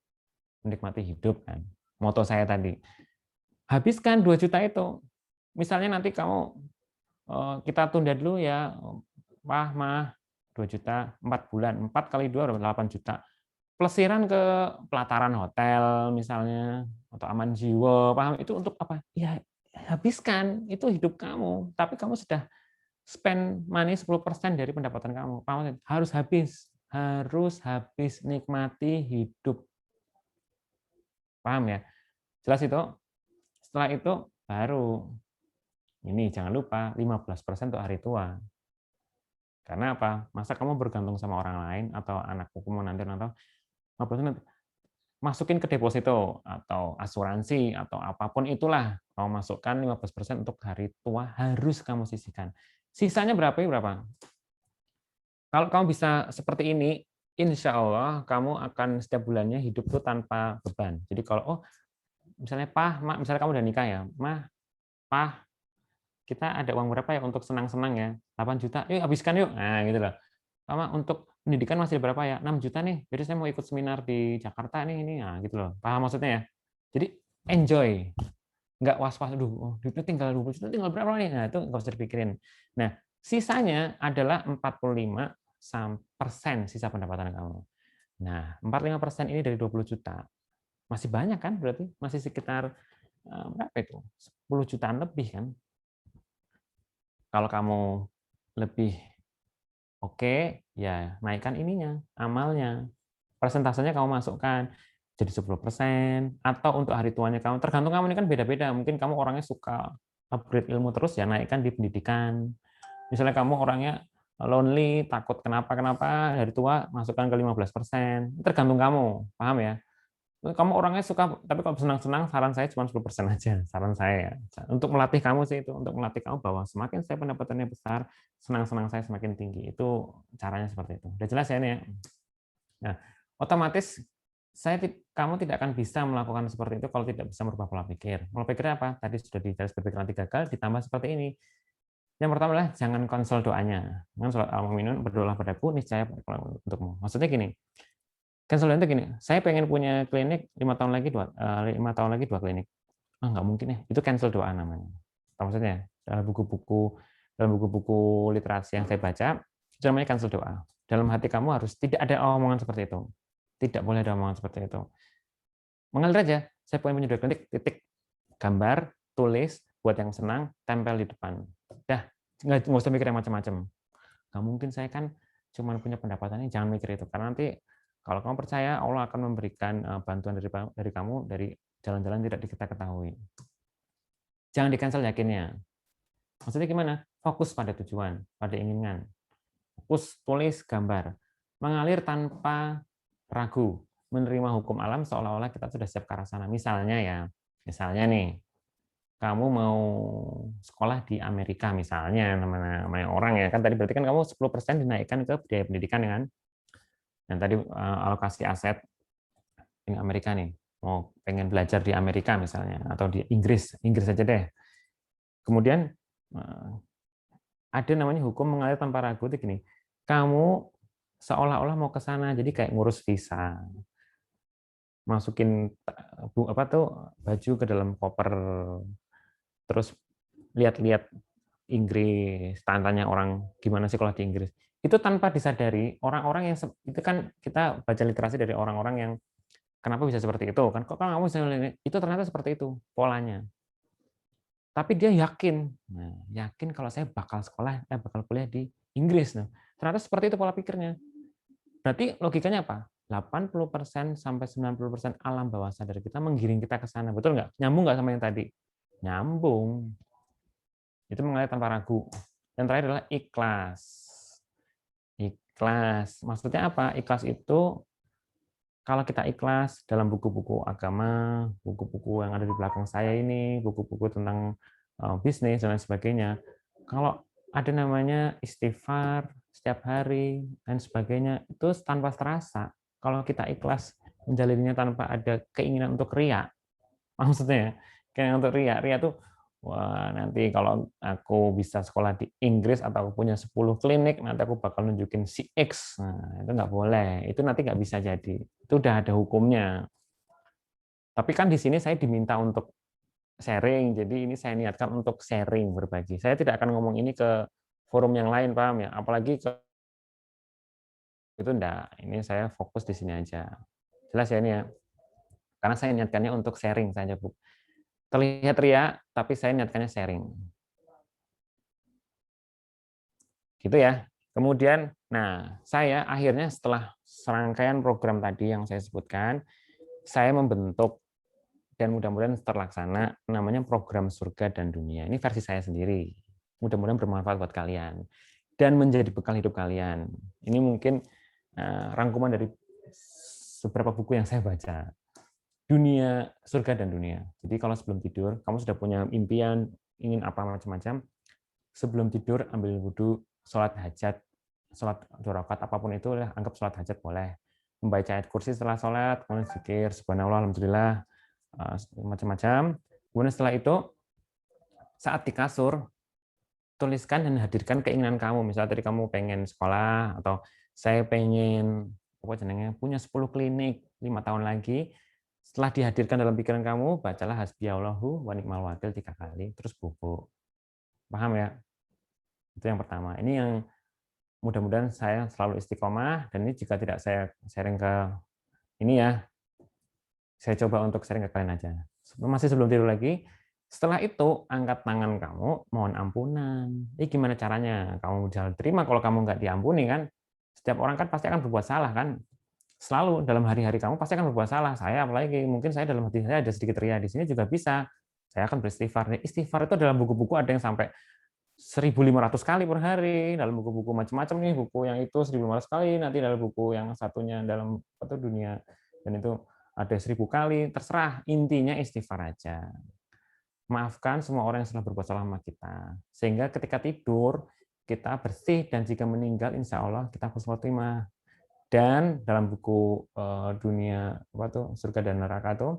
Menikmati hidup kan. Moto saya tadi. Habiskan 2 juta itu. Misalnya nanti kamu kita tunda dulu ya, mah 2 juta 4 bulan, 4 kali 2 8 juta. Plesiran ke pelataran hotel misalnya, atau Aman Jiwa, paham? Itu untuk apa? Ya habiskan, itu hidup kamu. Tapi kamu sudah spend money 10% dari pendapatan kamu. Paham? Harus habis, nikmati hidup. Paham ya? Jelas itu? Setelah itu baru ini jangan lupa 15% untuk hari tua. Karena apa? Masa kamu bergantung sama orang lain atau anak hukum nanti atau masukin ke deposito atau asuransi atau apapun itulah, kamu masukkan 15% untuk hari tua harus kamu sisihkan. Sisanya berapa ya berapa? Kalau kamu bisa seperti ini, insya Allah kamu akan setiap bulannya hidup tuh tanpa beban. Jadi kalau misalnya misalnya kamu udah nikah ya, Pah, kita ada uang berapa ya untuk senang-senang ya? 8 juta, yuk habiskan yuk. Nah, gitu loh. Sama untuk pendidikan masih berapa ya? 6 juta nih. Jadi saya mau ikut seminar di Jakarta nih ini. Nah, gitu loh. Paham maksudnya ya? Jadi enjoy. Nggak was-was, aduh, duitnya tinggal 20 juta, tinggal berapa nih? Nah, itu nggak usah dipikirin. Nah, sisanya adalah 45% sisa pendapatan kamu. Nah, 45% ini dari 20 juta. Masih banyak kan berarti? Masih sekitar berapa itu? 10 jutaan lebih kan? Kalau kamu lebih oke, ya naikkan ininya, amalnya. Persentasenya kamu masukkan jadi 10% atau untuk hari tuanya kamu, tergantung kamu ini kan beda-beda. Mungkin kamu orangnya suka upgrade ilmu terus, ya naikkan di pendidikan. Misalnya kamu orangnya lonely, takut kenapa-kenapa, hari tua masukkan ke 15%. Tergantung kamu, paham ya? Kamu orangnya suka, tapi kalau senang-senang, saran saya cuma 10% aja. Saran saya ya. Untuk melatih kamu sih itu, untuk melatih kamu bahwa semakin saya pendapatannya besar, senang-senang saya semakin tinggi. Itu caranya seperti itu. Udah jelas ya ini ya? Nah, otomatis kamu tidak akan bisa melakukan seperti itu kalau tidak bisa merubah pola pikir. Pola pikirnya apa? Tadi sudah ditulis berpikir nanti gagal, ditambah seperti ini. Yang pertama adalah jangan konsol doanya. Jangan sholat al-mu'minun berdoalah padaku, niscaya untukmu. Maksudnya gini, cancel itu gini, saya pengen punya klinik 5 tahun lagi 2 klinik. Nggak mungkin ya. Itu cancel doa namanya. Maksudnya dalam buku-buku literasi yang saya baca, itu namanya cancel doa. Dalam hati kamu harus tidak ada omongan seperti itu. Tidak boleh ada omongan seperti itu. Mengalir aja. Saya pengen punya 2 klinik, titik, gambar, tulis, buat yang senang, tempel di depan. Dah, nggak usah mikir yang macam-macam. Nggak mungkin, saya kan cuma punya pendapatan ini, jangan mikir itu. Karena nanti kalau kamu percaya, Allah akan memberikan bantuan dari kamu dari jalan-jalan tidak kita ketahui. Jangan di-cancel yakinnya. Maksudnya gimana? Fokus pada tujuan, pada inginan. Fokus, tulis, gambar. Mengalir tanpa ragu. Menerima hukum alam seolah-olah kita sudah siap ke arah sana. Misalnya nih, kamu mau sekolah di Amerika misalnya, namanya orang ya kan, tadi berarti kan kamu 10% dinaikkan ke biaya pendidikan kan. Dan tadi alokasi aset di Amerika nih, mau pengen belajar di Amerika misalnya atau di Inggris aja deh. Kemudian ada namanya hukum mengalir tanpa ragu itu gini. Kamu seolah-olah mau ke sana, jadi kayak ngurus visa. Masukin baju ke dalam koper, terus lihat-lihat Inggris, tanya orang gimana sih kalau di Inggris. Itu tanpa disadari orang-orang yang itu kan kita baca literasi dari orang-orang yang kenapa bisa seperti itu kan, kok kamu bisa itu ternyata seperti itu polanya. Tapi dia yakin, yakin kalau saya bakal bakal kuliah di Inggris. Nah, ternyata seperti itu pola pikirnya. Berarti logikanya apa? 80% sampai 90% alam bawah sadar kita menggiring kita ke sana. Betul nggak? Nyambung nggak sama yang tadi? Nyambung. Itu mengalir tanpa ragu. Yang terakhir adalah ikhlas. Ikhlas. Maksudnya apa? Ikhlas itu kalau kita ikhlas dalam buku-buku agama, buku-buku yang ada di belakang saya ini, buku-buku tentang bisnis dan lain sebagainya, kalau ada namanya istighfar setiap hari dan sebagainya, itu tanpa terasa. Kalau kita ikhlas menjalaninya tanpa ada keinginan untuk riya, maksudnya keinginan untuk riya tuh, wah nanti kalau aku bisa sekolah di Inggris atau aku punya 10 klinik, nanti aku bakal nunjukin si X. Nah, itu nggak boleh. Itu nanti nggak bisa jadi. Itu udah ada hukumnya. Tapi kan di sini saya diminta untuk sharing, jadi ini saya niatkan untuk sharing, berbagi. Saya tidak akan ngomong ini ke forum yang lain, paham ya? Apalagi ke itu enggak. Ini saya fokus di sini aja. Jelas ya ini ya? Karena saya niatkannya untuk sharing saja, Bu. Terlihat ria, tapi saya niatkannya sharing. Gitu ya. Kemudian, saya akhirnya setelah serangkaian program tadi yang saya sebutkan, saya membentuk dan mudah-mudahan terlaksana namanya program surga dan dunia. Ini versi saya sendiri. Mudah-mudahan bermanfaat buat kalian. dan menjadi bekal hidup kalian. Ini mungkin rangkuman dari beberapa buku yang saya baca. Dunia, surga dan dunia. Jadi kalau sebelum tidur, kamu sudah punya impian, ingin apa macam-macam, sebelum tidur ambil wudhu, sholat hajat, sholat 2 rakaat apapun itu, anggap sholat hajat boleh. Membaca ayat kursi setelah sholat, kemudian zikir, subhanallah, alhamdulillah, macam-macam. Kemudian setelah itu, saat di kasur, tuliskan dan hadirkan keinginan kamu. Misalnya tadi kamu pengen sekolah, atau saya pengen punya 10 klinik 5 tahun lagi. Setelah dihadirkan dalam pikiran kamu, bacalah hasbiyallahu wa ni'mal wakil 3 kali, terus bubuk. Paham ya? Itu yang pertama. Ini yang mudah-mudahan saya selalu istiqomah, dan ini jika tidak saya sharing ke ini ya, saya coba untuk sharing ke kalian aja. Masih sebelum tidur lagi, setelah itu angkat tangan kamu, mohon ampunan. Ini gimana caranya? Kamu jangan terima kalau kamu nggak diampuni kan? Setiap orang kan pasti akan berbuat salah kan? Selalu dalam hari-hari kamu pasti akan berbuat salah. Saya apalagi mungkin saya dalam hati saya ada sedikit ria, di sini juga bisa. Saya akan beristighfar. Istighfar itu dalam buku-buku ada yang sampai 1.500 kali per hari, dalam buku-buku macam-macam nih, buku yang itu 1.500 kali, nanti dalam buku yang satunya dalam dunia, dan itu ada 1.000 kali, terserah. Intinya istighfar aja. Maafkan semua orang yang sudah berbuat salah sama kita, sehingga ketika tidur kita bersih, dan jika meninggal insya Allah kita husnul khotimah. Dan dalam buku dunia surga dan neraka itu,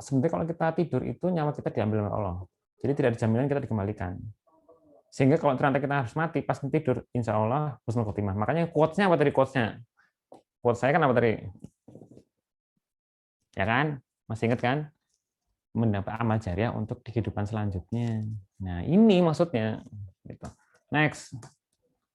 sebenarnya kalau kita tidur itu nyawa kita diambil oleh Allah. Jadi tidak ada jaminan kita dikembalikan. Sehingga kalau ternyata kita harus mati pas tidur, insya Allah husnul khotimah. Makanya quotes-nya apa tadi quotes-nya? Quotes saya kan apa tadi? Ya kan? Masih ingat kan? Mendapat amal jariah untuk di kehidupan selanjutnya. Nah, ini maksudnya. Gitu. Next.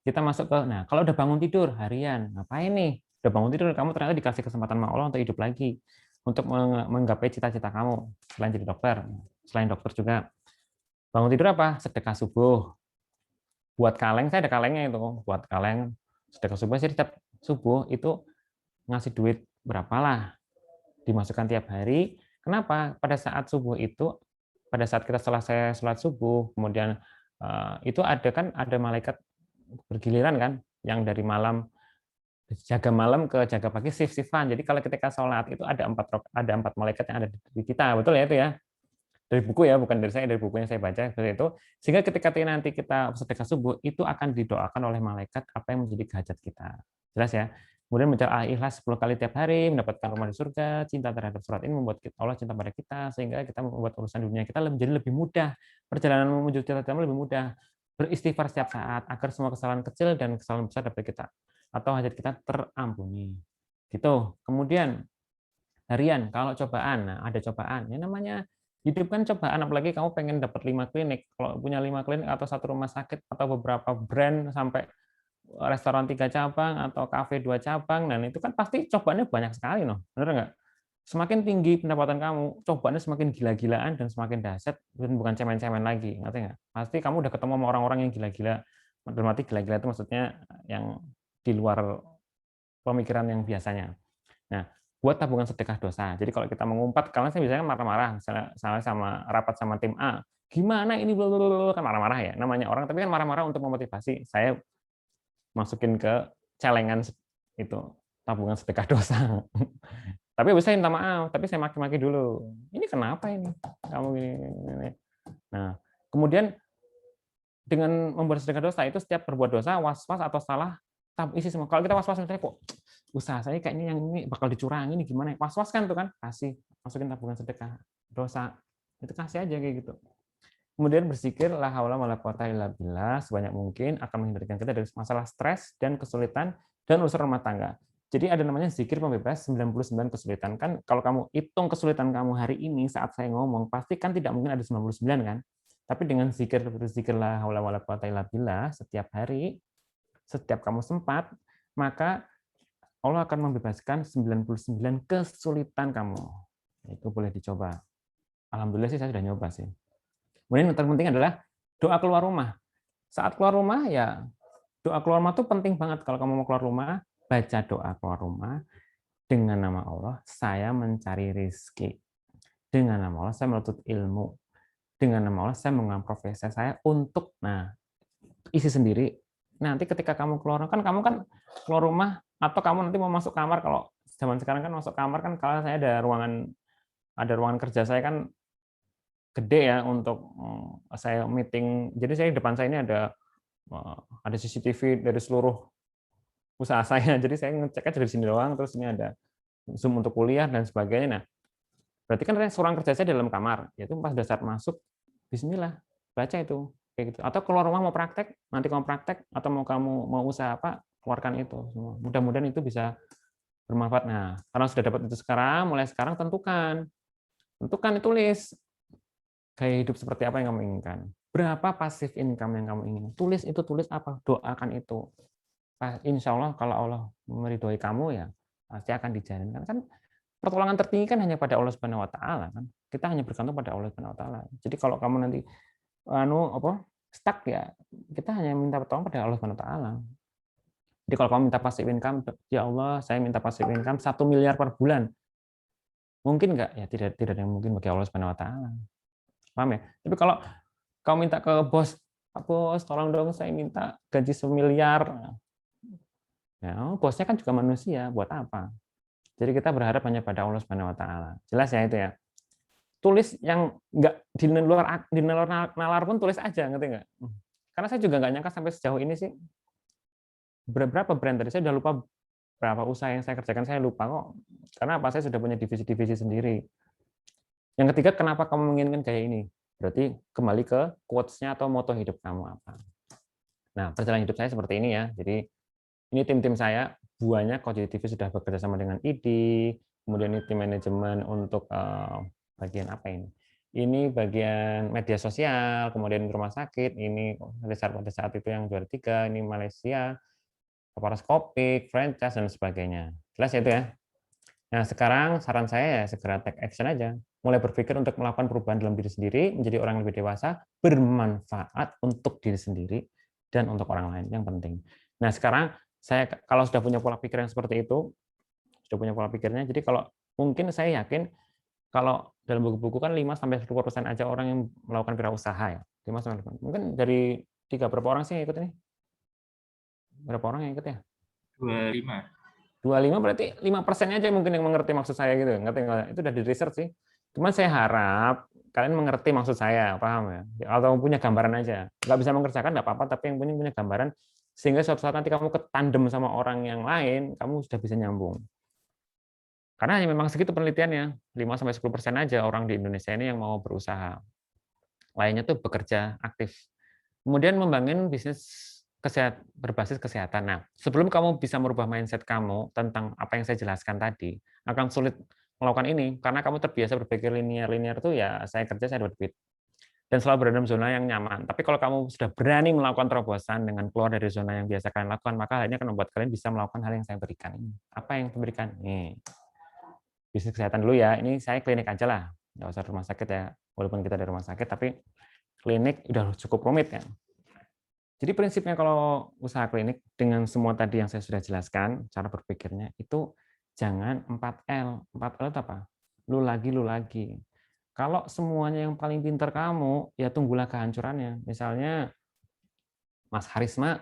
Kita masuk ke, nah kalau udah bangun tidur harian, ngapain nih? Udah bangun tidur, kamu ternyata dikasih kesempatan sama Allah untuk hidup lagi, untuk menggapai cita-cita kamu, selain jadi dokter, selain dokter juga. Bangun tidur apa? Sedekah subuh. Buat kaleng, saya ada kalengnya itu, buat kaleng, sedekah subuh, jadi setiap subuh itu ngasih duit berapalah, dimasukkan tiap hari. Kenapa? Pada saat subuh itu, pada saat kita selesai sholat subuh, kemudian itu ada malaikat bergiliran kan, yang dari malam jaga malam ke jaga pagi shift-shiftan. Jadi kalau ketika sholat itu ada empat malaikat yang ada di kita, betul ya itu ya? Dari buku ya, bukan dari saya, dari buku yang saya baca seperti itu. Sehingga ketika nanti kita sedekah subuh itu akan didoakan oleh malaikat apa yang menjadi hajat kita. Jelas ya? Kemudian membaca ikhlas 10 kali tiap hari, mendapatkan rumah di surga, cinta terhadap surat ini membuat Allah cinta pada kita, sehingga kita membuat urusan dunia kita menjadi lebih mudah, perjalanan menuju cita-cita lebih mudah. Beristighfar setiap saat agar semua kesalahan kecil dan kesalahan besar dapat kita atau hajat kita terampuni. Gitu. Kemudian harian, kalau cobaan, nah ada cobaan. Ya namanya hidup kan cobaan, apalagi kamu pengen dapat 5 klinik. Kalau punya 5 klinik atau 1 rumah sakit atau beberapa brand sampai restoran 3 cabang atau kafe 2 cabang, dan itu kan pasti cobaannya banyak sekali, no. Benar nggak? Semakin tinggi pendapatan kamu, cobaannya semakin gila-gilaan dan semakin dahsyat, dan bukan cemen-cemen lagi, ngerti nggak? Pasti kamu udah ketemu sama orang-orang yang gila-gila. Dalam arti gila-gila itu maksudnya yang di luar pemikiran yang biasanya. Nah, buat tabungan sedekah dosa. Jadi kalau kita mengumpat, kalian saya biasanya marah-marah, misalnya sama rapat sama tim A, gimana ini kan marah-marah ya. Namanya orang, tapi kan marah-marah untuk memotivasi. Saya masukin ke celengan itu tabungan sedekah dosa. Tapi habis saya minta maaf, tapi saya maki-maki dulu. Ini kenapa ini? Kamu gini. Nah, kemudian dengan membuat sedekah dosa itu setiap berbuat dosa, was-was atau salah, isi semua. Kalau kita was-was misalnya kok usaha saya kayaknya yang ini bakal dicurangi, ini gimana? Was-was kan tuh kan, kasih, masukin tabungan sedekah dosa. Itu kasih aja kayak gitu. Kemudian berzikir la haula wala quwata illa billah sebanyak mungkin akan menghindarkan kita dari masalah stres dan kesulitan dan urusan rumah tangga. Jadi ada namanya zikir pembebas 99 kesulitan. Kan kalau kamu hitung kesulitan kamu hari ini saat saya ngomong, pasti kan tidak mungkin ada 99 kan? Tapi dengan berzikir la haula wala quwata illa billah setiap hari, setiap kamu sempat, maka Allah akan membebaskan 99 kesulitan kamu. Itu boleh dicoba. Alhamdulillah sih saya sudah nyoba sih. Kemudian yang terpenting adalah doa keluar rumah. Saat keluar rumah ya doa keluar rumah itu penting banget. Kalau kamu mau keluar rumah, baca doa keluar rumah dengan nama Allah, saya mencari rezeki. Dengan nama Allah, saya menuntut ilmu. Dengan nama Allah, saya mengambil profesi saya untuk, nah, isi sendiri. Nanti ketika kamu keluar keluar rumah atau kamu nanti mau masuk kamar, kalau zaman sekarang kan masuk kamar kan, kalau saya ada ruangan kerja saya kan gede ya untuk saya meeting. Jadi saya di depan saya ini ada CCTV dari seluruh usaha saya. Jadi saya ngeceknya dari sini doang, terus ini ada Zoom untuk kuliah dan sebagainya. Nah, berarti kan ruang kerja saya di dalam kamar. Yaitu pas saat masuk, bismillah, baca itu. Kayak gitu. Atau keluar rumah mau praktek, nanti kamu praktek, atau mau usaha apa, keluarkan itu semua. Mudah-mudahan itu bisa bermanfaat. Nah, karena sudah dapat itu sekarang, mulai sekarang tentukan, tulis gaya hidup seperti apa yang kamu inginkan. Berapa pasif income yang kamu ingin. Tulis apa, doakan itu. Insya Allah kalau Allah meridhoi kamu ya pasti akan dijalankan. Kan pertolongan tertinggi kan hanya pada Allah Subhanahu Wa Taala kan. Kita hanya bergantung pada Allah Subhanahu Wa Taala. Jadi kalau kamu nanti stuck ya, kita hanya minta pertolongan pada Allah Subhanahu Wa Taala. Jadi kalau kamu minta passive income, ya Allah saya minta passive income 1 miliar per bulan. Mungkin nggak? Ya tidak ada yang mungkin bagi Allah Subhanahu Wa Taala. Paham ya? Tapi kalau kamu minta ke bos, bos tolong dong saya minta gaji 1 miliar. Ya, bosnya kan juga manusia, buat apa? Jadi kita berharap hanya pada Allah Subhanahu Wa Taala. Jelas ya itu ya. Tulis yang nggak di luar nalar pun tulis aja, ngerti nggak? Karena saya juga nggak nyangka sampai sejauh ini sih. Berapa brand tadi? Saya udah lupa berapa usaha yang saya kerjakan, saya lupa kok. Karena apa? Saya sudah punya divisi-divisi sendiri. Yang ketiga, kenapa kamu menginginkan gaya ini? Berarti kembali ke quotes-nya atau moto hidup kamu apa. Nah, perjalanan hidup saya seperti ini ya. Jadi ini tim-tim saya, buahnya Coach TV sudah bekerja sama dengan ID, kemudian ini tim manajemen untuk bagian apa ini? Ini bagian media sosial, kemudian rumah sakit, ini pada saat itu yang juara 3, ini Malaysia, laparoskopik, franchise, dan sebagainya. Jelas ya itu ya? Nah, sekarang saran saya ya segera take action aja. Mulai berpikir untuk melakukan perubahan dalam diri sendiri, menjadi orang yang lebih dewasa, bermanfaat untuk diri sendiri, dan untuk orang lain, yang penting. Nah, sekarang saya kalau sudah punya pola pikir yang seperti itu, sudah punya pola pikirnya, jadi kalau mungkin saya yakin kalau dalam buku-buku kan 5-10% aja orang yang melakukan wirausaha ya. 5-10%. Mungkin dari berapa orang sih yang ikut ini? Berapa orang yang ikut ya? 25. 25 berarti 5% aja mungkin yang mengerti maksud saya gitu. Ngerti nggak? Itu udah di research sih. Cuman saya harap kalian mengerti maksud saya, paham ya? Atau punya gambaran aja. Nggak bisa mengerjakan nggak apa-apa, tapi yang punya gambaran sehingga suatu saat nanti kamu ketandem sama orang yang lain, kamu sudah bisa nyambung. Karena memang segitu penelitiannya, 5-10% aja orang di Indonesia ini yang mau berusaha. Lainnya tuh bekerja aktif. Kemudian membangun bisnis berbasis kesehatan. Nah, sebelum kamu bisa merubah mindset kamu tentang apa yang saya jelaskan tadi, akan sulit melakukan ini karena kamu terbiasa berpikir linear tuh ya saya kerja saya dapat duit dan selalu berada dalam zona yang nyaman. Tapi kalau kamu sudah berani melakukan terobosan dengan keluar dari zona yang biasa kalian lakukan, maka hal ini akan membuat kalian bisa melakukan hal yang saya berikan ini. Apa yang saya berikan? Nih, bisnis kesehatan dulu ya. Ini saya klinik aja lah, nggak usah rumah sakit ya. Walaupun kita dari rumah sakit, tapi klinik udah cukup rumit kan. Jadi prinsipnya kalau usaha klinik dengan semua tadi yang saya sudah jelaskan, cara berpikirnya itu jangan 4L. 4L itu apa? Lu lagi. Kalau semuanya yang paling pintar kamu, ya tunggulah kehancurannya. Misalnya Mas Harisma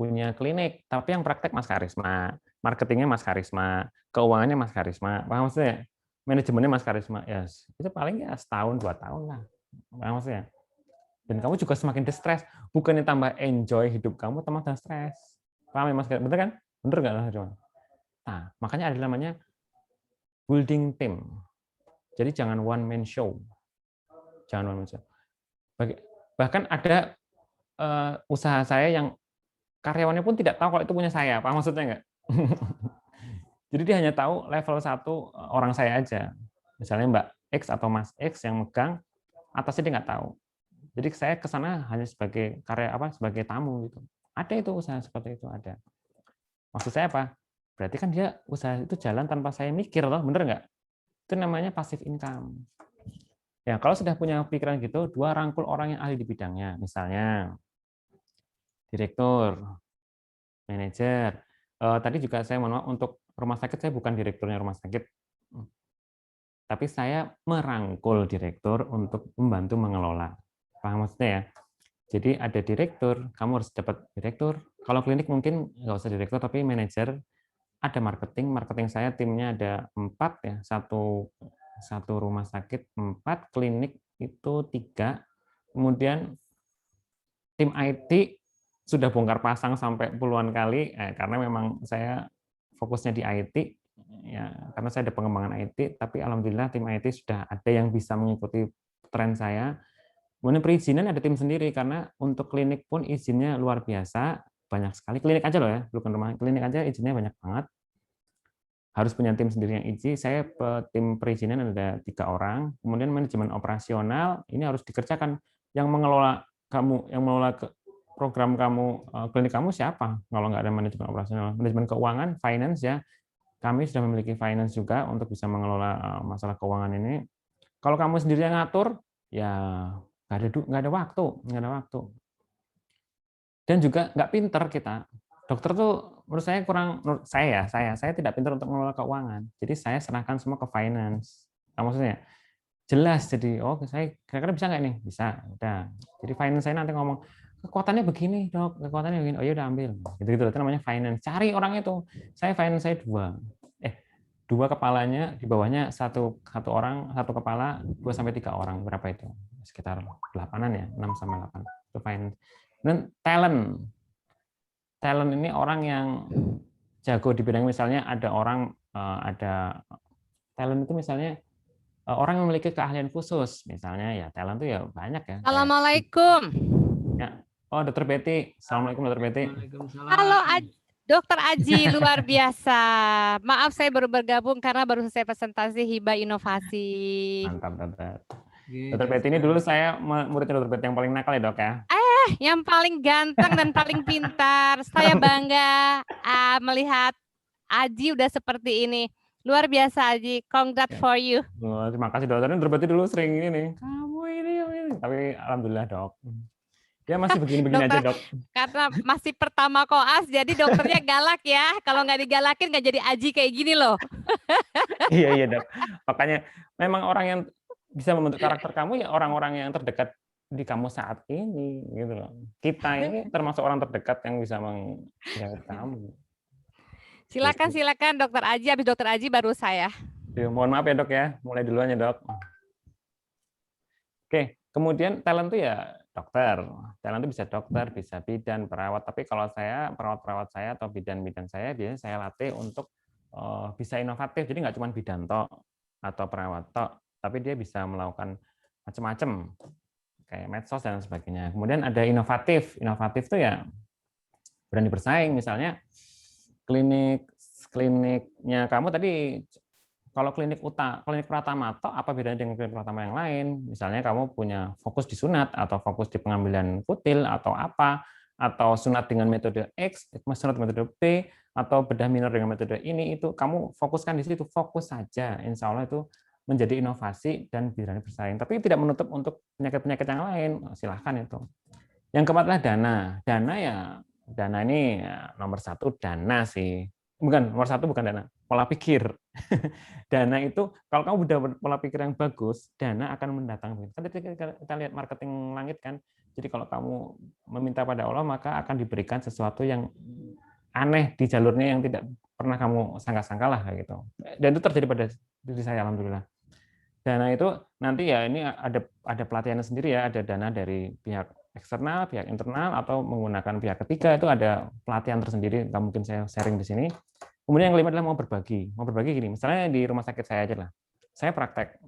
punya klinik, tapi yang praktek Mas Harisma, marketingnya Mas Harisma, keuangannya Mas Harisma. Paham maksudnya? Manajemennya Mas Harisma. Ya, itu paling ya setahun 2 tahun lah. Paham maksudnya? Dan kamu juga semakin stres, bukannya tambah enjoy hidup kamu, tambah stres. Paham ya Mas? Betul kan? Bener nggak Mas? Nah, makanya ada namanya building team. Jadi jangan one man show. Jangan one man show. Bahkan ada usaha saya yang karyawannya pun tidak tahu kalau itu punya saya. Paham maksudnya nggak? Jadi dia hanya tahu level 1 orang saya aja. Misalnya Mbak X atau Mas X yang megang, atasnya dia nggak tahu. Jadi saya ke sana hanya sebagai sebagai tamu gitu. Ada itu usaha seperti itu ada. Maksud saya apa? Berarti kan dia usaha itu jalan tanpa saya mikir loh, bener nggak? Itu namanya passive income. Ya, kalau sudah punya pikiran gitu, 2 rangkul orang yang ahli di bidangnya, misalnya direktur, manajer. Tadi juga saya mohon maaf untuk rumah sakit saya bukan direkturnya rumah sakit. Tapi saya merangkul direktur untuk membantu mengelola. Paham maksudnya ya? Jadi ada direktur, kamu harus dapat direktur. Kalau klinik mungkin nggak usah direktur, tapi manajer. Ada marketing. Marketing saya timnya ada 4 ya, satu rumah sakit 4, klinik itu 3. Kemudian tim IT sudah bongkar pasang sampai puluhan kali, karena memang saya fokusnya di IT, ya, karena saya ada pengembangan IT, tapi alhamdulillah tim IT sudah ada yang bisa mengikuti tren saya. Kemudian perizinan ada tim sendiri, karena untuk klinik pun izinnya luar biasa, banyak sekali. Klinik aja loh ya, bukan rumah. Klinik aja izinnya banyak banget. Harus punya tim sendiri yang izin. Saya tim perizinan ada 3 orang. Kemudian manajemen operasional ini harus dikerjakan. Yang mengelola kamu, yang mengelola program kamu, klinik kamu siapa? Kalau nggak ada manajemen operasional, manajemen keuangan, finance ya. Kami sudah memiliki finance juga untuk bisa mengelola masalah keuangan ini. Kalau kamu sendiri yang ngatur, ya nggak ada waktu. Dan juga nggak pinter kita. Dokter tuh menurut saya kurang, menurut saya tidak pintar untuk mengelola keuangan. Jadi saya serahkan semua ke finance. Maksudnya jelas, jadi saya kira-kira bisa nggak nih? Bisa, udah. Jadi finance saya nanti ngomong, kekuatannya begini dok, kekuatannya begini, oh ya udah ambil. Gitu-gitu, itu namanya finance. Cari orang itu. Finance saya 2 kepalanya, di bawahnya satu orang, 1 kepala, 2 sampai 3 orang, berapa itu? Sekitar 8-an ya, 6 sampai 8. Itu finance. Dan talent ini orang yang jago di bidang, misalnya ada orang, ada talent itu misalnya orang yang memiliki keahlian khusus, misalnya ya talent itu ya banyak ya. Assalamualaikum. Ya. Oh, Dokter Betty. Assalamualaikum, Dokter Betty. Halo, Dokter Aji, luar biasa. Maaf saya baru bergabung karena baru selesai presentasi hibah inovasi. Mantap, Dokter. Dokter Betty ini dulu saya muridnya Dokter Betty yang paling nakal ya, Dok ya. Yang paling ganteng dan paling pintar. Saya bangga melihat Aji udah seperti ini. Luar biasa Aji. Congrats for you. Terima kasih Dokter. Dokter Betty dulu sering ini. Kamu ini. Tapi alhamdulillah, Dok. Ya masih begini-begini aja, Dok. Karena masih pertama koas, jadi dokternya galak ya. Kalau nggak digalakin nggak jadi Aji kayak gini loh. Iya, Dok. Makanya memang orang yang bisa membentuk karakter kamu ya orang-orang yang terdekat di kamu saat ini, gitu loh. Kita ini termasuk orang terdekat yang bisa menjawab kamu. Silakan Dokter Aji. Habis Dokter Aji baru saya. Mohon maaf ya, Dok ya. Mulai duluan ya, Dok. Oke, kemudian talent itu ya dokter. Talent itu bisa dokter, bisa bidan, perawat. Tapi kalau saya, perawat-perawat saya atau bidan-bidan saya, biasanya saya latih untuk bisa inovatif. Jadi nggak cuma bidan tok atau perawat tok, tapi dia bisa melakukan macam-macam, kayak medsos dan sebagainya. Kemudian ada inovatif. Inovatif itu ya berani bersaing. Misalnya kliniknya kamu tadi, kalau klinik Pratama tok, apa bedanya dengan klinik Pratama yang lain? Misalnya kamu punya fokus di sunat, atau fokus di pengambilan kutil, atau apa, atau sunat dengan metode X, sunat metode B, atau bedah minor dengan metode ini, itu kamu fokuskan di situ, fokus saja. Insya Allah itu menjadi inovasi dan berani bersaing. Tapi tidak menutup untuk penyakit-penyakit yang lain, silahkan itu. Yang keempat adalah dana. Dana ini nomor 1 dana sih. Bukan, nomor 1 bukan dana, pola pikir. Dana itu, kalau kamu udah pola pikir yang bagus, dana akan mendatangkan. Kan kita lihat marketing langit kan, jadi kalau kamu meminta pada Allah, maka akan diberikan sesuatu yang aneh di jalurnya yang tidak pernah kamu sangka-sangka lah, kayak gitu. Dan itu terjadi pada diri saya, alhamdulillah. Dana itu nanti ya ini ada pelatihannya sendiri ya, ada dana dari pihak eksternal, pihak internal, atau menggunakan pihak ketiga, itu ada pelatihan tersendiri, nggak mungkin saya sharing di sini. Kemudian yang kelima adalah mau berbagi. Mau berbagi gini, misalnya di rumah sakit saya aja lah, saya praktek,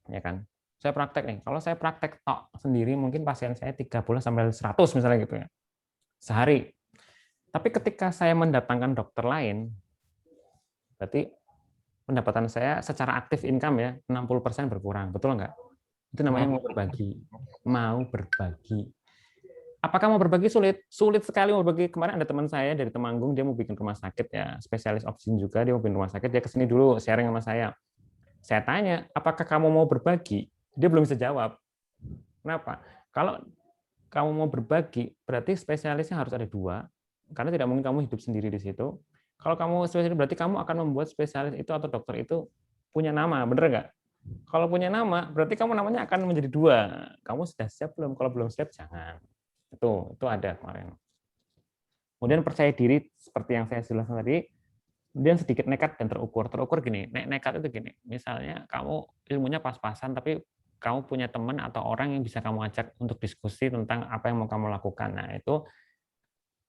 ya kan? Saya praktek nih, kalau saya praktek tok sendiri, mungkin pasien saya 30 sampai 100 misalnya gitu ya, sehari. Tapi ketika saya mendatangkan dokter lain, berarti pendapatan saya secara aktif income ya 60% berkurang, betul nggak? Itu namanya mau berbagi. Mau berbagi. Apakah mau berbagi sulit? Sulit sekali mau berbagi. Kemarin ada teman saya dari Temanggung, dia mau bikin rumah sakit ya, spesialis oksigen juga, dia mau bikin rumah sakit, dia kesini dulu sharing sama saya. Saya tanya, apakah kamu mau berbagi? Dia belum bisa jawab. Kenapa? Kalau kamu mau berbagi, berarti spesialisnya harus ada 2, karena tidak mungkin kamu hidup sendiri di situ. Kalau kamu spesialis, berarti kamu akan membuat spesialis itu atau dokter itu punya nama, bener nggak? Kalau punya nama, berarti kamu namanya akan menjadi 2. Kamu sudah siap belum? Kalau belum siap, jangan. Itu ada kemarin. Kemudian percaya diri, seperti yang saya jelaskan tadi, kemudian sedikit nekat dan terukur. Terukur gini, nekat itu gini, misalnya kamu ilmunya pas-pasan, tapi kamu punya teman atau orang yang bisa kamu ajak untuk diskusi tentang apa yang mau kamu lakukan. Nah, itu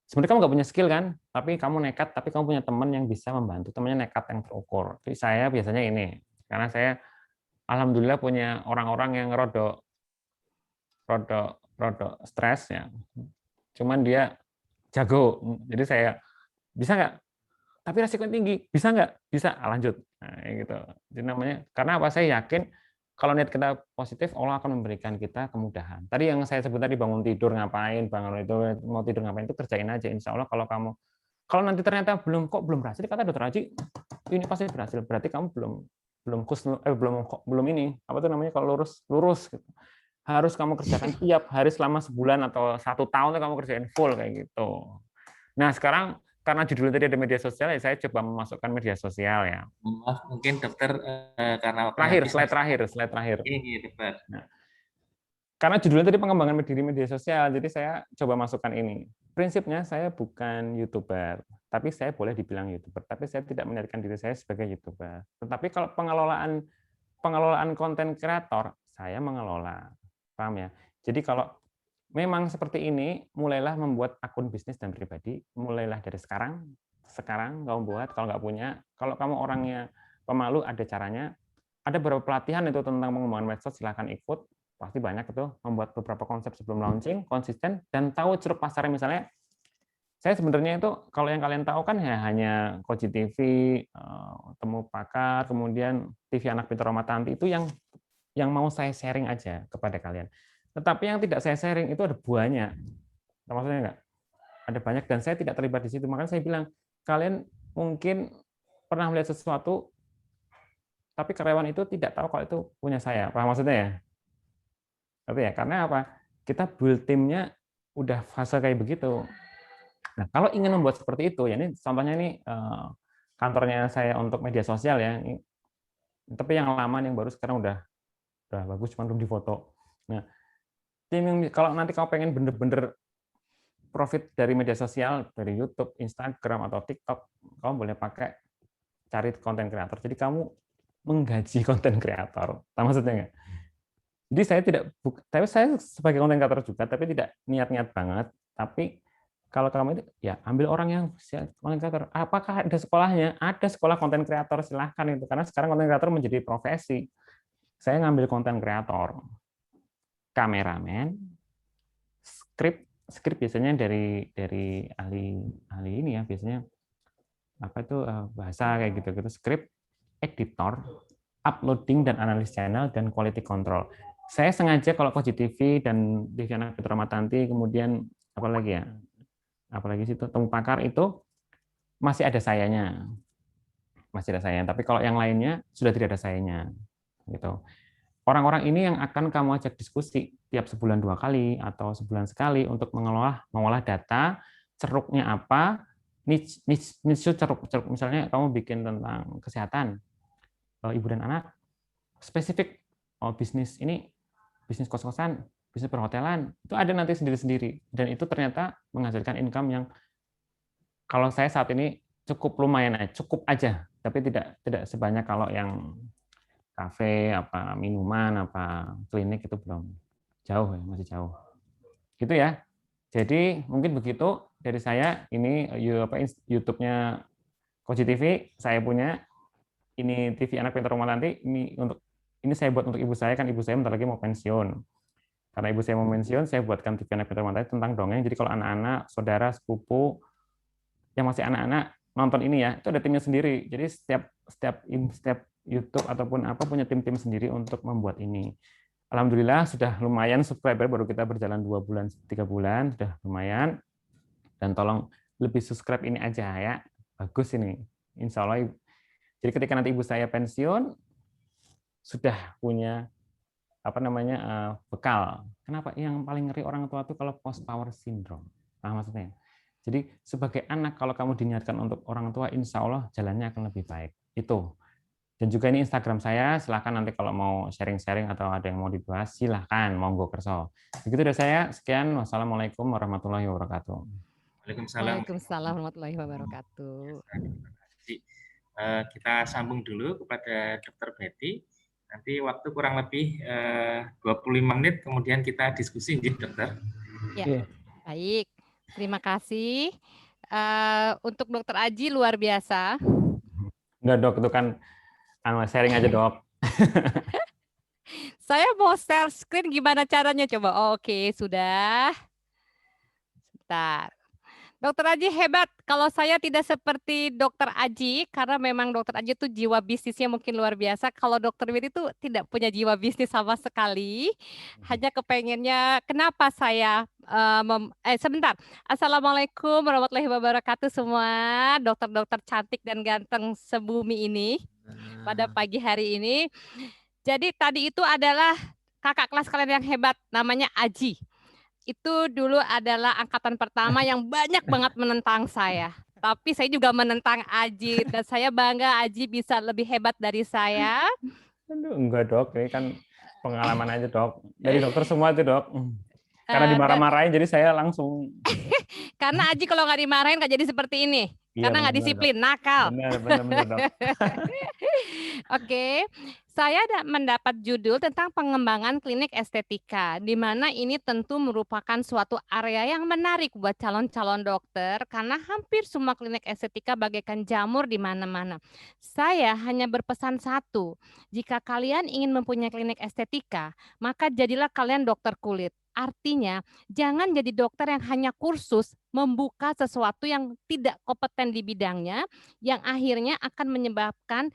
sebenarnya kamu nggak punya skill kan, tapi kamu nekat, tapi kamu punya teman yang bisa membantu, temannya nekat yang terukur. Jadi saya biasanya ini, karena saya alhamdulillah punya orang-orang yang rodok stres ya. Cuman dia jago. Jadi saya bisa nggak? Tapi resikonya tinggi. Bisa nggak? Bisa. Lanjut. Nah, gitu. Jadi namanya karena apa? Saya yakin kalau niat kita positif, Allah akan memberikan kita kemudahan. Tadi yang saya sebut tadi bangun tidur ngapain, bangun itu mau tidur ngapain itu kerjain aja. Insya Allah kalau nanti ternyata belum berhasil, kata dokter Haji, ini pasti berhasil. Berarti kamu belum ini apa tuh namanya kalau lurus gitu. Harus kamu kerjakan tiap hari selama sebulan atau 1 tahun kamu kerjain full kayak gitu. Nah sekarang karena judulnya tadi ada media sosial, ya saya coba memasukkan media sosial ya. Maaf, mungkin dokter karena Slide terakhir. Ini dokter. Nah, karena judulnya tadi pengembangan media sosial, jadi saya coba masukkan ini. Prinsipnya saya bukan YouTuber, tapi saya boleh dibilang YouTuber. Tapi saya tidak menjadikan diri saya sebagai YouTuber. Tetapi kalau pengelolaan konten kreator, saya mengelola. Paham ya? Jadi kalau memang seperti ini, mulailah membuat akun bisnis dan pribadi. Mulailah dari sekarang. Sekarang kamu buat, kalau nggak punya. Kalau kamu orangnya pemalu, ada caranya. Ada beberapa pelatihan itu tentang pengembangan medsos, silahkan ikut. Pasti banyak itu, membuat beberapa konsep sebelum launching, konsisten, dan tahu ceruk pasarnya. Misalnya, saya sebenarnya itu, kalau yang kalian tahu kan ya hanya Koji TV, Temu Pakar, kemudian TV Anak Pintar Roma Tanti, itu yang mau saya sharing aja kepada kalian. Tetapi yang tidak saya sharing itu ada banyak. Maksudnya enggak? Ada banyak dan saya tidak terlibat di situ. Makanya saya bilang, kalian mungkin pernah melihat sesuatu, tapi karyawan itu tidak tahu kalau itu punya saya. Paham maksudnya ya? Tapi ya, karena apa? Kita build timnya udah fase kayak begitu. Nah, kalau ingin membuat seperti itu, ya ini contohnya ini kantornya saya untuk media sosial ya. Tapi yang lama, yang baru sekarang udah bagus, cuma belum difoto. Nah, kalau nanti kamu pengen bener-bener profit dari media sosial, dari YouTube, Instagram, atau TikTok, kamu boleh cari konten kreator. Jadi kamu menggaji konten kreator. Tahu maksudnya nggak? Jadi saya sebagai konten kreator juga, tapi tidak niat-niat banget. Tapi kalau kamu itu, ya ambil orang yang konten kreator. Apakah ada sekolahnya? Ada sekolah konten kreator, silahkan itu. Karena sekarang konten kreator menjadi profesi. Saya ngambil konten kreator, kameramen, skrip biasanya dari ahli ini ya, biasanya apa itu bahasa kayak gitu skrip, editor, uploading dan analis channel, dan quality control. Saya sengaja kalau Koji TV dan TV Anak Pintar Roma Tanti, kemudian apalagi situ Temu Pakar itu masih ada sayanya, tapi kalau yang lainnya sudah tidak ada sayanya gitu. Orang-orang ini yang akan kamu ajak diskusi tiap sebulan 2 kali atau sebulan sekali untuk mengolah data, ceruknya apa, niche ceruk misalnya kamu bikin tentang kesehatan ibu dan anak, spesifik bisnis kos-kosan, bisnis perhotelan, itu ada nanti sendiri-sendiri, dan itu ternyata menghasilkan income yang kalau saya saat ini cukup aja, tapi tidak sebanyak kalau yang kafe, apa minuman, apa klinik itu belum, jauh ya, masih jauh. Gitu ya. Jadi mungkin begitu dari saya. Ini YouTube-nya Koji TV saya punya. Ini TV Anak Pintar Roma Tanti. Ini saya buat untuk ibu saya, kan ibu saya bentar lagi mau pensiun. Karena ibu saya mau pensiun, saya buatkan TV Anak Pintar Roma Tanti tentang dongeng. Jadi kalau anak-anak, saudara, sepupu yang masih anak-anak nonton ini ya, itu ada timnya sendiri. Jadi setiap YouTube ataupun apa punya tim-tim sendiri untuk membuat ini. Alhamdulillah sudah lumayan subscriber, baru kita berjalan 2 bulan, 3 bulan, sudah lumayan. Dan tolong lebih subscribe ini aja ya. Bagus ini. Insya Allah. Jadi ketika nanti ibu saya pensiun, sudah punya bekal. Kenapa? Yang paling ngeri orang tua itu kalau post power syndrome. Nah, maksudnya. Jadi sebagai anak, kalau kamu diniatkan untuk orang tua, insya Allah jalannya akan lebih baik. Itu. Dan juga ini Instagram saya, silahkan nanti kalau mau sharing-sharing atau ada yang mau dibahas, silahkan, monggo kerso. Begitu dari saya, sekian. Wassalamualaikum warahmatullahi wabarakatuh. Waalaikumsalam. Waalaikumsalam warahmatullahi wabarakatuh. Terima kasih. Kita sambung dulu kepada Dr. Betty. Nanti waktu kurang lebih 25 menit, kemudian kita diskusi, dokter. Ya, baik. Terima kasih. Untuk Dr. Aji luar biasa. Enggak dok, itu kan sharing aja dok. Saya mau share screen gimana caranya coba. Oke, sudah. Sebentar. Dokter Aji hebat. Kalau saya tidak seperti Dokter Aji, karena memang Dokter Aji itu jiwa bisnisnya mungkin luar biasa. Kalau Dokter Betty itu tidak punya jiwa bisnis sama sekali. Hanya kepengennya, kenapa saya sebentar. Assalamualaikum warahmatullahi wabarakatuh semua dokter-dokter cantik dan ganteng sebumi ini pada pagi hari ini. Jadi tadi itu adalah kakak kelas kalian yang hebat, namanya Aji. Itu dulu adalah angkatan pertama yang banyak banget menentang saya. Tapi saya juga menentang Aji dan saya bangga Aji bisa lebih hebat dari saya. Aduh, enggak dok, ini kan pengalaman aja dok. Dari dokter semua itu dok. Karena dimarah-marahin jadi saya langsung. Karena Aji kalau nggak dimarahin nggak jadi seperti ini. Iya, karena nggak disiplin, nakal. Benar dok. Oke, saya mendapat judul tentang pengembangan klinik estetika, di mana ini tentu merupakan suatu area yang menarik buat calon-calon dokter, karena hampir semua klinik estetika bagaikan jamur di mana-mana. Saya hanya berpesan satu, jika kalian ingin mempunyai klinik estetika, maka jadilah kalian dokter kulit. Artinya, jangan jadi dokter yang hanya kursus membuka sesuatu yang tidak kompeten di bidangnya, yang akhirnya akan menyebabkan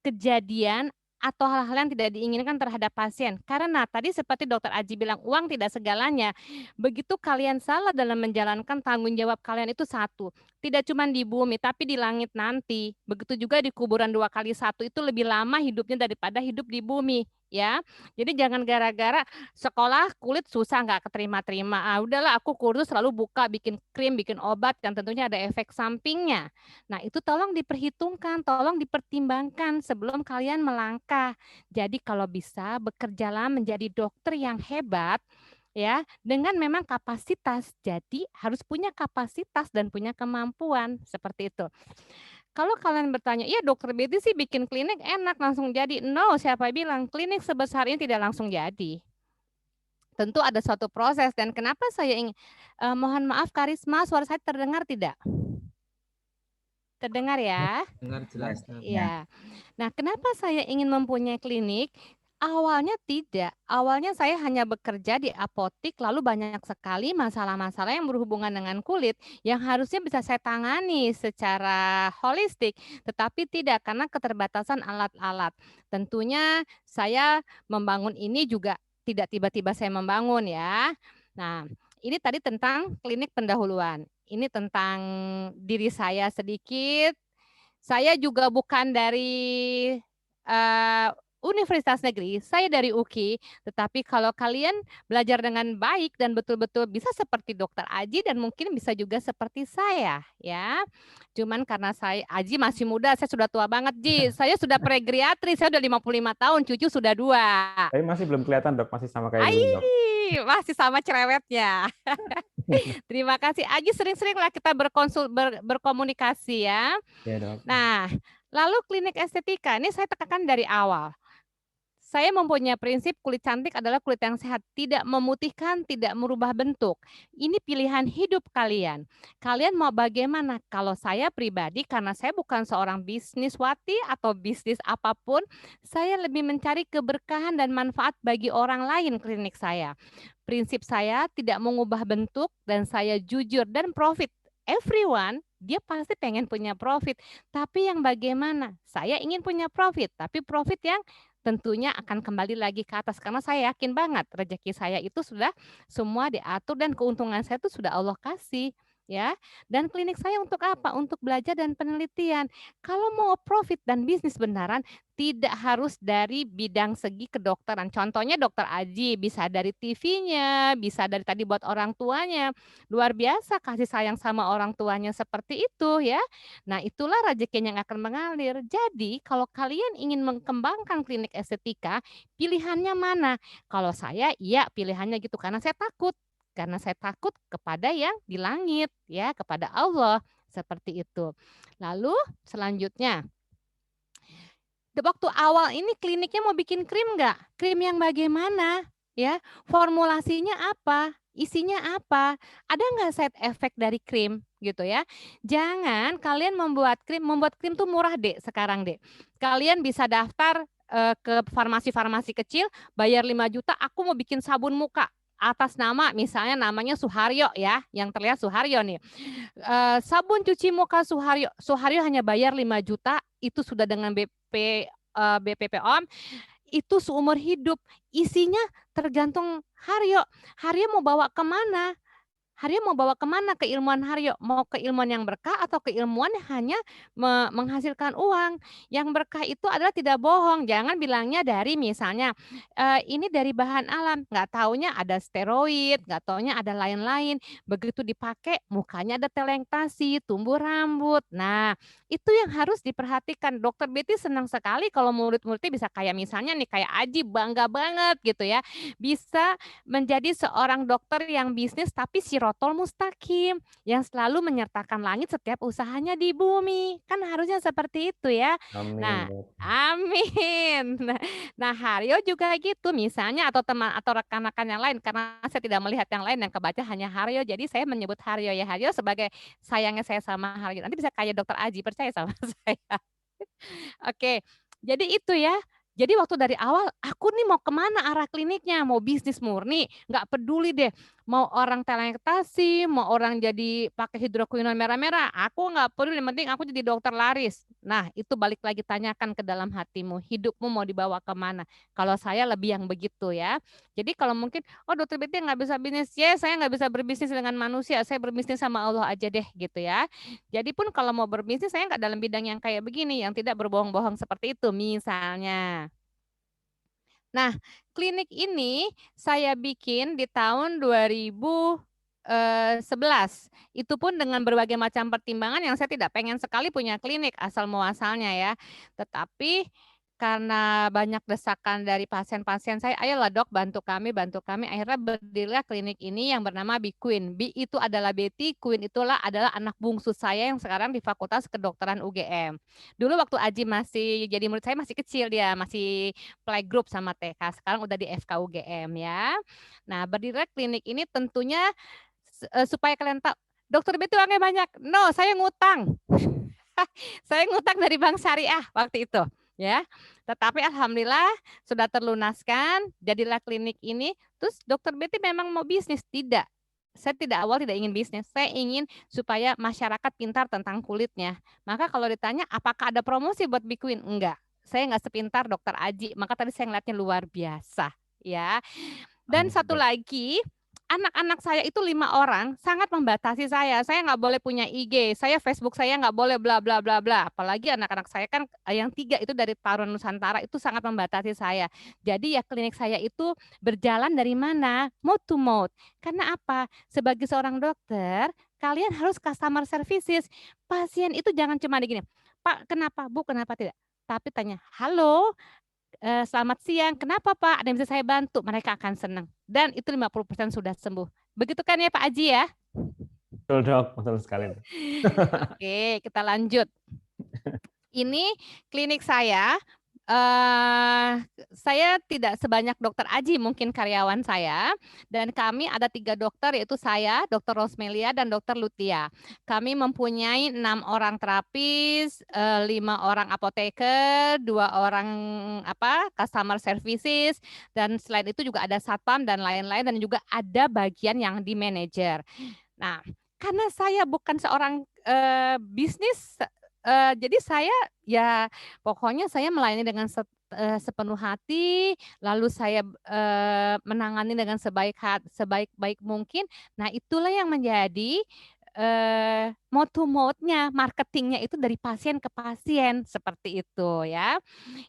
kejadian atau hal-hal yang tidak diinginkan terhadap pasien. Karena tadi seperti Dokter Aji bilang, uang tidak segalanya. Begitu kalian salah dalam menjalankan tanggung jawab kalian itu satu. Tidak cuma di bumi, tapi di langit nanti. Begitu juga di kuburan 2 kali 1 itu lebih lama hidupnya daripada hidup di bumi. Ya, jadi jangan gara-gara sekolah kulit susah nggak keterima-terima. Udahlah aku kursus selalu buka bikin krim, bikin obat yang tentunya ada efek sampingnya. Nah itu tolong diperhitungkan, tolong dipertimbangkan sebelum kalian melangkah. Jadi kalau bisa bekerjalah menjadi dokter yang hebat ya dengan memang kapasitas. Jadi harus punya kapasitas dan punya kemampuan seperti itu. Kalau kalian bertanya, iya dokter Betty sih bikin klinik enak langsung jadi. No, siapa bilang klinik sebesar ini tidak langsung jadi. Tentu ada suatu proses dan kenapa saya ingin, mohon maaf Karisma, suara saya terdengar tidak? Terdengar ya? Dengar jelas. Iya. Nah, kenapa saya ingin mempunyai klinik? Awalnya tidak. Awalnya saya hanya bekerja di apotik, lalu banyak sekali masalah-masalah yang berhubungan dengan kulit yang harusnya bisa saya tangani secara holistik, tetapi tidak karena keterbatasan alat-alat. Tentunya saya membangun ini juga tidak tiba-tiba saya membangun ya. Nah, ini tadi tentang klinik pendahuluan. Ini tentang diri saya sedikit. Saya juga bukan dari Universitas Negeri, saya dari UKI, tetapi kalau kalian belajar dengan baik dan betul-betul bisa seperti Dokter Aji dan mungkin bisa juga seperti saya, ya. Cuman karena saya Aji masih muda, saya sudah tua banget, Ji. Saya sudah pregeriatri, saya udah 55 tahun, cucu sudah 2. Tapi masih belum kelihatan dok, masih sama kayak dulu dok. Masih sama cerewetnya. Terima kasih. Aji sering-seringlah kita berkomunikasi ya. Ya dok. Nah, lalu klinik estetika, ini saya tekankan dari awal. Saya mempunyai prinsip kulit cantik adalah kulit yang sehat, tidak memutihkan, tidak merubah bentuk. Ini pilihan hidup kalian. Kalian mau bagaimana? Kalau saya pribadi, karena saya bukan seorang bisniswati atau bisnis apapun, saya lebih mencari keberkahan dan manfaat bagi orang lain klinik saya. Prinsip saya tidak mengubah bentuk dan saya jujur dan profit. Everyone, dia pasti pengen punya profit. Tapi yang bagaimana? Saya ingin punya profit, tapi profit yang tentunya akan kembali lagi ke atas karena saya yakin banget rezeki saya itu sudah semua diatur dan keuntungan saya itu sudah Allah kasih ya. Dan klinik saya untuk apa? Untuk belajar dan penelitian. Kalau mau profit dan bisnis benaran, tidak harus dari bidang segi kedokteran. Contohnya dokter Aji, bisa dari TV-nya, bisa dari tadi buat orang tuanya. Luar biasa kasih sayang sama orang tuanya seperti itu ya. Nah, itulah rezekinya yang akan mengalir. Jadi, kalau kalian ingin mengembangkan klinik estetika, pilihannya mana? Kalau saya, iya pilihannya gitu karena saya takut. Karena saya takut kepada yang di langit, ya, kepada Allah, seperti itu. Lalu selanjutnya, waktu awal ini kliniknya mau bikin krim nggak? Krim yang bagaimana? Ya, formulasinya apa? Isinya apa? Ada nggak side effect dari krim gitu ya? Jangan kalian membuat krim tuh murah deh sekarang deh. Kalian bisa daftar ke farmasi-farmasi kecil, bayar 5 juta, aku mau bikin sabun muka atas nama misalnya namanya Suharyo ya, yang terlihat Suharyo nih. Sabun cuci muka Suharyo, Suharyo hanya bayar 5 juta, itu sudah dengan BPOM, itu seumur hidup. Isinya tergantung Haryo. Haryo mau bawa kemana? Haryo mau bawa kemana keilmuan Haryo? Mau keilmuan yang berkah atau keilmuan yang hanya menghasilkan uang? Yang berkah itu adalah tidak bohong. Jangan bilangnya dari misalnya ini dari bahan alam. Nggak taunya ada steroid, nggak taunya ada lain-lain. Begitu dipakai mukanya ada telektasi, tumbuh rambut. Nah, itu yang harus diperhatikan. Dokter Betty senang sekali kalau murid-muridnya bisa kayak misalnya nih kayak Aji, bangga banget gitu ya. Bisa menjadi seorang dokter yang bisnis tapi sirotol mustaqim, yang selalu menyertakan langit setiap usahanya di bumi. Kan harusnya seperti itu ya. Nah, Amin. amin. Nah, Haryo juga gitu misalnya atau teman atau rekan-rekan yang lain karena saya tidak melihat yang lain yang kebaca hanya Haryo. Jadi saya menyebut Haryo ya Haryo sebagai sayangnya saya sama Haryo. Nanti bisa kayak dokter Aji percaya sama saya. Oke. Jadi itu ya. Jadi waktu dari awal, aku nih mau kemana arah kliniknya, mau bisnis murni, nggak peduli deh, mau orang telektasi, mau orang jadi pakai hidrokuinon merah-merah, aku nggak peduli, yang penting aku jadi dokter laris. Nah, itu balik lagi tanyakan ke dalam hatimu, hidupmu mau dibawa kemana. Kalau saya lebih yang begitu ya. Jadi kalau mungkin, oh dokter Betty nggak bisa bisnis, ya saya nggak bisa berbisnis dengan manusia, saya berbisnis sama Allah aja deh gitu ya. Jadi pun kalau mau berbisnis saya nggak dalam bidang yang kayak begini, yang tidak berbohong-bohong seperti itu misalnya. Nah, klinik ini saya bikin di tahun 2011. Itu pun dengan berbagai macam pertimbangan yang saya tidak pengen sekali punya klinik asal muasalnya ya. Tetapi karena banyak desakan dari pasien-pasien saya, ayolah dok bantu kami, bantu kami. Akhirnya berdirilah klinik ini yang bernama Bi Queen. Bi itu adalah Betty, Queen itulah adalah anak bungsu saya yang sekarang di Fakultas Kedokteran UGM. Dulu waktu Aji masih jadi murid saya masih kecil dia, masih playgroup sama TK. Sekarang udah di FK UGM ya. Nah, berdirilah klinik ini tentunya supaya kalian tahu, dokter Betty uangnya banyak. No, saya ngutang. Saya ngutang dari Bank Syariah waktu itu ya. Tetapi alhamdulillah sudah terlunaskan, jadilah klinik ini. Terus dokter Betty memang mau bisnis? Tidak. Saya tidak ingin bisnis. Saya ingin supaya masyarakat pintar tentang kulitnya. Maka kalau ditanya apakah ada promosi buat Bikuin? Enggak. Saya enggak sepintar dokter Aji. Maka tadi saya ngeliatnya luar biasa ya. Dan satu lagi, anak-anak saya itu 5 orang sangat membatasi saya. Saya nggak boleh punya IG, saya Facebook saya nggak boleh bla bla bla bla. Apalagi anak-anak saya kan yang 3 itu dari Taruhan Nusantara itu sangat membatasi saya. Jadi ya klinik saya itu berjalan dari mana? Mouth to mouth. Karena apa? Sebagai seorang dokter, kalian harus customer services. Pasien itu jangan cuma begini, Pak, kenapa? Bu, kenapa tidak? Tapi tanya, halo, selamat siang, kenapa Pak? Ada yang bisa saya bantu? Mereka akan senang. Dan itu 50% sudah sembuh. Begitu kan ya Pak Aji ya? Betul dok, betul sekali. Oke, kita lanjut. Ini klinik saya tidak sebanyak dokter Aji mungkin karyawan saya, dan kami ada 3 dokter yaitu saya, dokter Rosmelia dan dokter Lutia. Kami mempunyai 6 orang terapis, 5 orang apoteker, 2 orang customer services, dan selain itu juga ada satpam dan lain-lain, dan juga ada bagian yang di manajer. Nah, karena saya bukan seorang bisnis, jadi saya ya pokoknya saya melayani dengan sepenuh hati, lalu saya menangani dengan sebaik-baik mungkin. Nah, itulah yang menjadi mode to mode-nya, marketingnya itu dari pasien ke pasien seperti itu ya.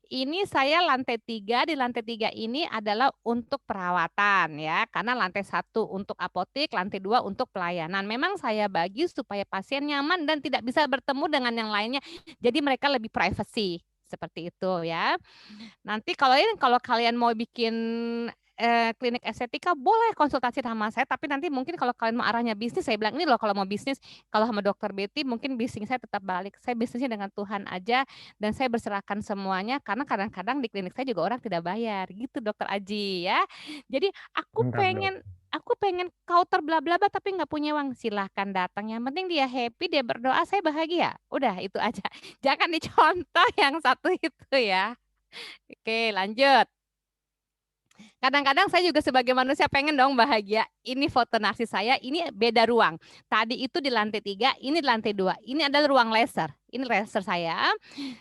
Ini saya lantai 3, di lantai 3 ini adalah untuk perawatan ya, karena lantai 1 untuk apotik, lantai 2 untuk pelayanan. Memang saya bagi supaya pasien nyaman dan tidak bisa bertemu dengan yang lainnya. Jadi mereka lebih privacy seperti itu ya. Nanti kalau kalian mau bikin klinik estetika boleh konsultasi sama saya, tapi nanti mungkin kalau kalian mau arahnya bisnis, saya bilang ini loh kalau mau bisnis, kalau sama dokter Betty mungkin bisnis saya tetap balik. Saya bisnisnya dengan Tuhan aja dan saya berserahkan semuanya karena kadang-kadang di klinik saya juga orang tidak bayar gitu dokter Aji ya. Jadi Mantap, Dok. aku pengen counter bla bla bla tapi nggak punya uang, silahkan datang. Yang penting dia happy, dia berdoa, saya bahagia. Udah itu aja. Jangan dicontoh yang satu itu ya. Oke, lanjut. Kadang-kadang saya juga sebagai manusia pengen dong bahagia. Ini foto narsis saya, ini beda ruang. Tadi itu di lantai 3, ini di lantai 2. Ini adalah ruang laser. Ini laser saya.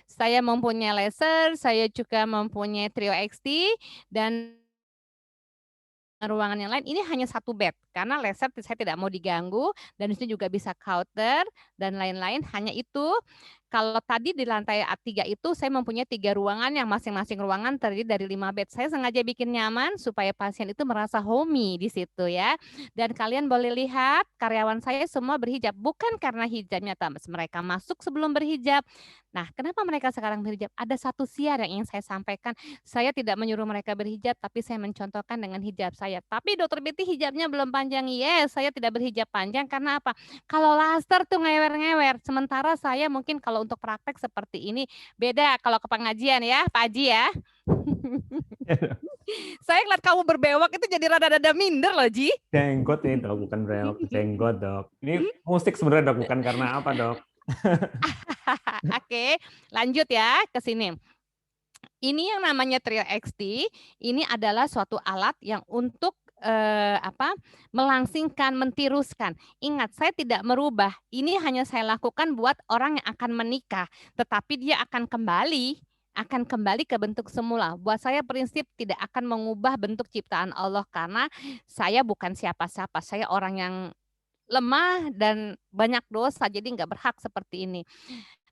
Saya mempunyai laser, saya juga mempunyai Trio XT, dan ruangan yang lain ini hanya satu bed karena laser saya tidak mau diganggu dan di sini juga bisa counter dan lain-lain. Hanya itu. Kalau tadi di lantai 3 itu saya mempunyai 3 ruangan yang masing-masing ruangan terdiri dari 5 bed. Saya sengaja bikin nyaman supaya pasien itu merasa homey di situ ya. Dan kalian boleh lihat karyawan saya semua berhijab, bukan karena hijabnya mereka masuk sebelum berhijab. Nah, kenapa mereka sekarang berhijab? Ada satu siar yang ingin saya sampaikan. Saya tidak menyuruh mereka berhijab, tapi saya mencontohkan dengan hijab saya. Tapi dokter Betty hijabnya belum panjang. Yes, saya tidak berhijab panjang karena apa? Kalau laser tuh ngewer-ngewer. Sementara saya mungkin kalau untuk praktek seperti ini beda kalau ke pengajian ya, Pak Haji ya. Saya ngeliat kamu berbewak itu jadi rada-rada minder loh, Ji. Jenggot nih, Dok, bukan brewok, jenggot, Dok. Ini musik sebenarnya, Dok, bukan karena apa, Dok? Oke, lanjut ya ke sini. Ini yang namanya Trio XT, ini adalah suatu alat yang untuk melangsingkan, mentiruskan. Ingat, saya tidak merubah. Ini hanya saya lakukan buat orang yang akan menikah, tetapi dia akan kembali ke bentuk semula. Buat saya prinsip tidak akan mengubah bentuk ciptaan Allah karena saya bukan siapa-siapa. Saya orang yang lemah dan banyak dosa, jadi nggak berhak seperti ini.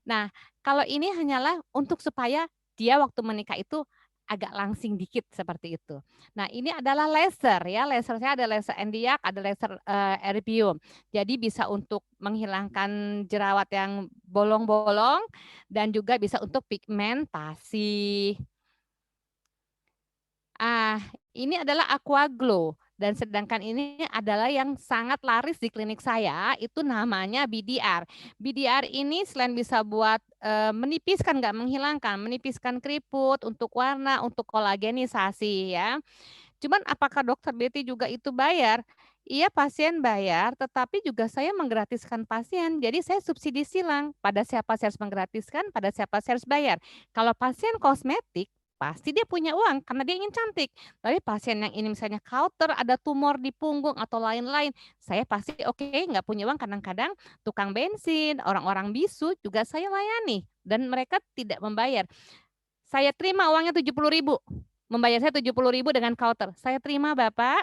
Nah, kalau ini hanyalah untuk supaya dia waktu menikah itu agak langsing dikit seperti itu. Nah, ini adalah laser ya. Laser saya ada laser endiak, ada laser erbium. Jadi bisa untuk menghilangkan jerawat yang bolong-bolong dan juga bisa untuk pigmentasi. Ini adalah Aqua Glow. Dan sedangkan ini adalah yang sangat laris di klinik saya, itu namanya BDR. BDR ini selain bisa buat menipiskan, nggak menghilangkan, menipiskan keriput, untuk warna, untuk kolagenisasi ya. Cuman apakah dokter Betty juga itu bayar? Iya, pasien bayar, tetapi juga saya menggratiskan pasien. Jadi saya subsidi silang. Pada siapa saya harus menggratiskan, pada siapa saya harus bayar. Kalau pasien kosmetik, pasti dia punya uang karena dia ingin cantik. Tapi pasien yang ini misalnya counter, ada tumor di punggung atau lain-lain, saya pasti oke, nggak punya uang. Kadang-kadang tukang bensin, orang-orang bisu juga saya layani dan mereka tidak membayar. Saya terima uangnya 70.000, membayar saya 70.000 dengan counter. Saya terima Bapak,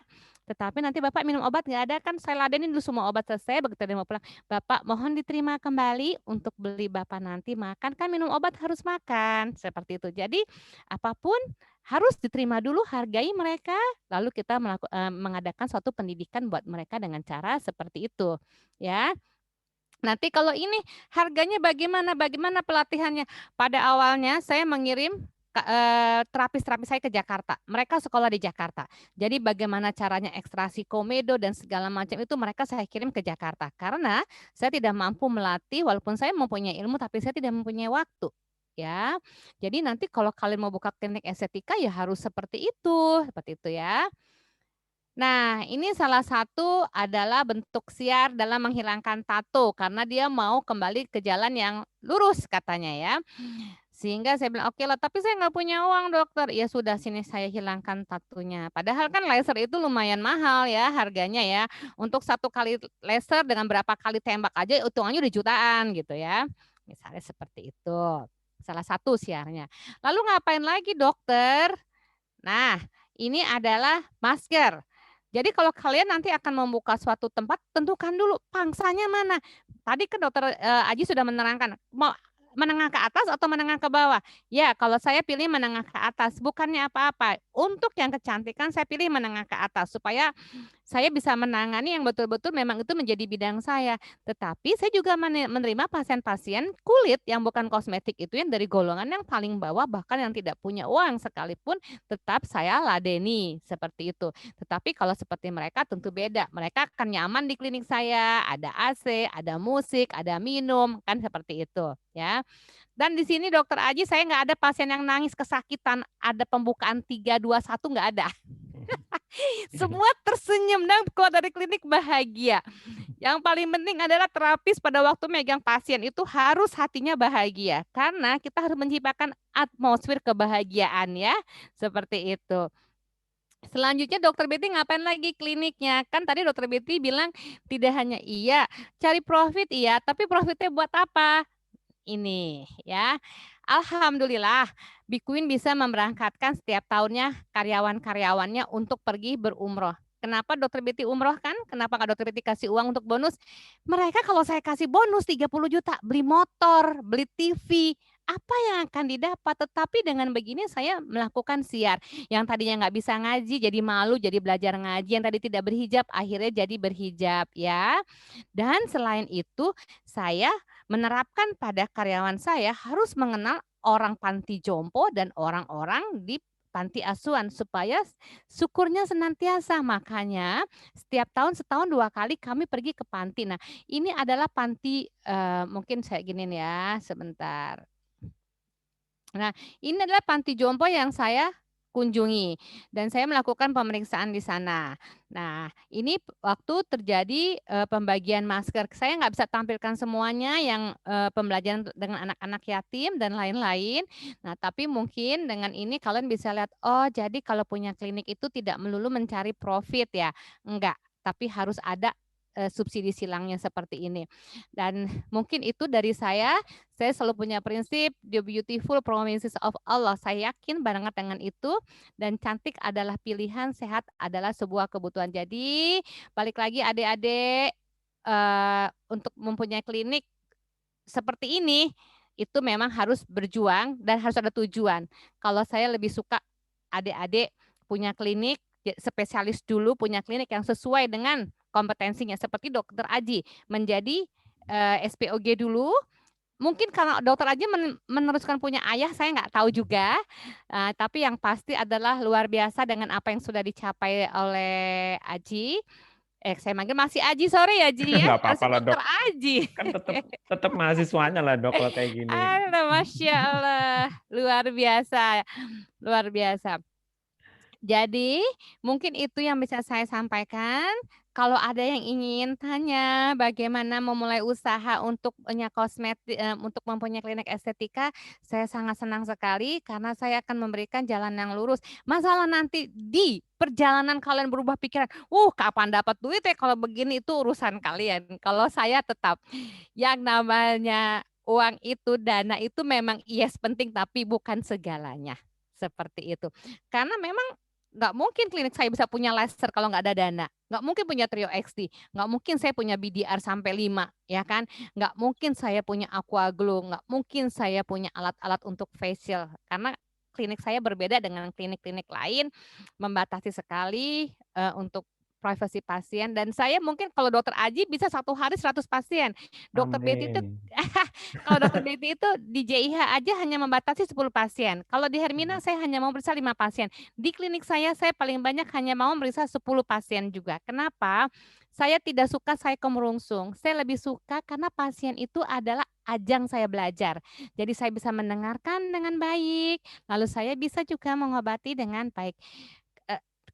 tetapi nanti Bapak minum obat nggak ada kan? Saya ladenin dulu semua obat selesai, begitu dia mau pulang. Bapak mohon diterima kembali untuk beli Bapak nanti makan, kan minum obat harus makan, seperti itu. Jadi apapun harus diterima dulu, hargai mereka, lalu kita mengadakan suatu pendidikan buat mereka dengan cara seperti itu, ya. Nanti kalau ini harganya bagaimana pelatihannya? Pada awalnya saya mengirim terapis-terapis saya ke Jakarta. Mereka sekolah di Jakarta. Jadi bagaimana caranya ekstraksi komedo dan segala macam itu mereka saya kirim ke Jakarta. Karena saya tidak mampu melatih, walaupun saya mempunyai ilmu, tapi saya tidak mempunyai waktu. Ya, jadi nanti kalau kalian mau buka klinik estetika ya harus seperti itu ya. Nah, ini salah satu adalah bentuk siar dalam menghilangkan tato karena dia mau kembali ke jalan yang lurus katanya ya. Sehingga saya bilang, oke lah, tapi saya nggak punya uang dokter. Ya sudah, sini saya hilangkan tatonya. Padahal kan laser itu lumayan mahal ya harganya ya. Untuk satu kali laser dengan berapa kali tembak aja hitungannya udah jutaan gitu ya. Misalnya seperti itu. Salah satu siarnya. Lalu ngapain lagi dokter? Nah, ini adalah masker. Jadi kalau kalian nanti akan membuka suatu tempat, tentukan dulu pangsanya mana. Tadi kan dokter Aji sudah menerangkan, mau menengah ke atas atau menengah ke bawah. Ya, kalau saya pilih menengah ke atas, bukannya apa-apa. Untuk yang kecantikan saya pilih menengah ke atas, supaya saya bisa menangani yang betul-betul memang itu menjadi bidang saya. Tetapi saya juga menerima pasien-pasien kulit yang bukan kosmetik itu yang dari golongan yang paling bawah, bahkan yang tidak punya uang sekalipun, tetap saya ladeni seperti itu. Tetapi kalau seperti mereka tentu beda. Mereka akan nyaman di klinik saya, ada AC, ada musik, ada minum, kan seperti itu ya. Dan di sini dokter Aji saya nggak ada pasien yang nangis kesakitan, ada pembukaan 3, 2, 1 nggak ada. Semua tersenyum dan keluar dari klinik bahagia. Yang paling penting adalah terapis pada waktu megang pasien itu harus hatinya bahagia. Karena kita harus menciptakan atmosfer kebahagiaan ya. Seperti itu. Selanjutnya dokter Betty ngapain lagi kliniknya? Kan tadi dokter Betty bilang tidak hanya iya, cari profit iya, tapi profitnya buat apa? Ini ya. Alhamdulillah, Bikuin bisa memberangkatkan setiap tahunnya karyawan-karyawannya untuk pergi berumroh. Kenapa dokter Betty umroh kan? Kenapa nggak dokter Betty kasih uang untuk bonus? Mereka kalau saya kasih bonus 30 juta, beli motor, beli TV, apa yang akan didapat? Tetapi dengan begini saya melakukan siar. Yang tadinya nggak bisa ngaji, jadi malu, jadi belajar ngaji. Yang tadi tidak berhijab, akhirnya jadi berhijab ya. Dan selain itu, saya menerapkan pada karyawan saya harus mengenal orang panti jompo dan orang-orang di panti asuhan supaya syukurnya senantiasa. Makanya setiap tahun setahun 2 kali kami pergi ke panti. Nah, ini adalah panti mungkin saya giniin ya sebentar. Nah, ini adalah panti jompo yang saya kunjungi dan saya melakukan pemeriksaan di sana. Nah, ini waktu terjadi pembagian masker. Saya nggak bisa tampilkan semuanya yang pembelajaran dengan anak-anak yatim dan lain-lain. Nah, tapi mungkin dengan ini kalian bisa lihat, oh jadi kalau punya klinik itu tidak melulu mencari profit ya. Enggak, tapi harus ada subsidi silangnya seperti ini. Dan mungkin itu dari saya selalu punya prinsip, the beautiful promises of Allah. Saya yakin banget dengan itu, dan cantik adalah pilihan, sehat adalah sebuah kebutuhan. Jadi balik lagi adik-adik, untuk mempunyai klinik seperti ini, itu memang harus berjuang dan harus ada tujuan. Kalau saya lebih suka adik-adik punya klinik, spesialis dulu, punya klinik yang sesuai dengan kompetensinya. Seperti dokter Aji, menjadi SPOG dulu. Mungkin karena dokter Aji meneruskan punya ayah, saya nggak tahu juga. Tapi yang pasti adalah luar biasa dengan apa yang sudah dicapai oleh Aji. Saya manggil masih Aji, sorry ya Ji ya. Nggak apa-apa lah dok. Dokter Aji. Kan tetap mahasiswanya lah dok kalau kayak gini. Masya Allah, luar biasa, luar biasa. Jadi mungkin itu yang bisa saya sampaikan. Kalau ada yang ingin tanya bagaimana memulai usaha untuk punya kosmetik, untuk mempunyai klinik estetika, saya sangat senang sekali karena saya akan memberikan jalan yang lurus. Masalah nanti di perjalanan kalian berubah pikiran, kapan dapat duit ya kalau begini, itu urusan kalian. Kalau saya tetap yang namanya uang itu, dana itu memang yes penting tapi bukan segalanya. Seperti itu. Karena memang nggak mungkin klinik saya bisa punya laser kalau nggak ada dana. Nggak mungkin punya Trio XD. Nggak mungkin saya punya BDR sampai 5, ya kan? Nggak mungkin saya punya Aqua Glow. Nggak mungkin saya punya alat-alat untuk facial. Karena klinik saya berbeda dengan klinik-klinik lain, membatasi sekali untuk privasi pasien. Dan saya mungkin kalau dokter Aji bisa 1 hari 100 pasien. Dokter Betty itu kalau dokter Betty itu di JIH aja hanya membatasi 10 pasien. Kalau di Hermina saya hanya mau memeriksa 5 pasien. Di klinik saya paling banyak hanya mau memeriksa 10 pasien juga. Kenapa? Saya tidak suka saya kemerungsung. Saya lebih suka karena pasien itu adalah ajang saya belajar. Jadi saya bisa mendengarkan dengan baik, lalu saya bisa juga mengobati dengan baik.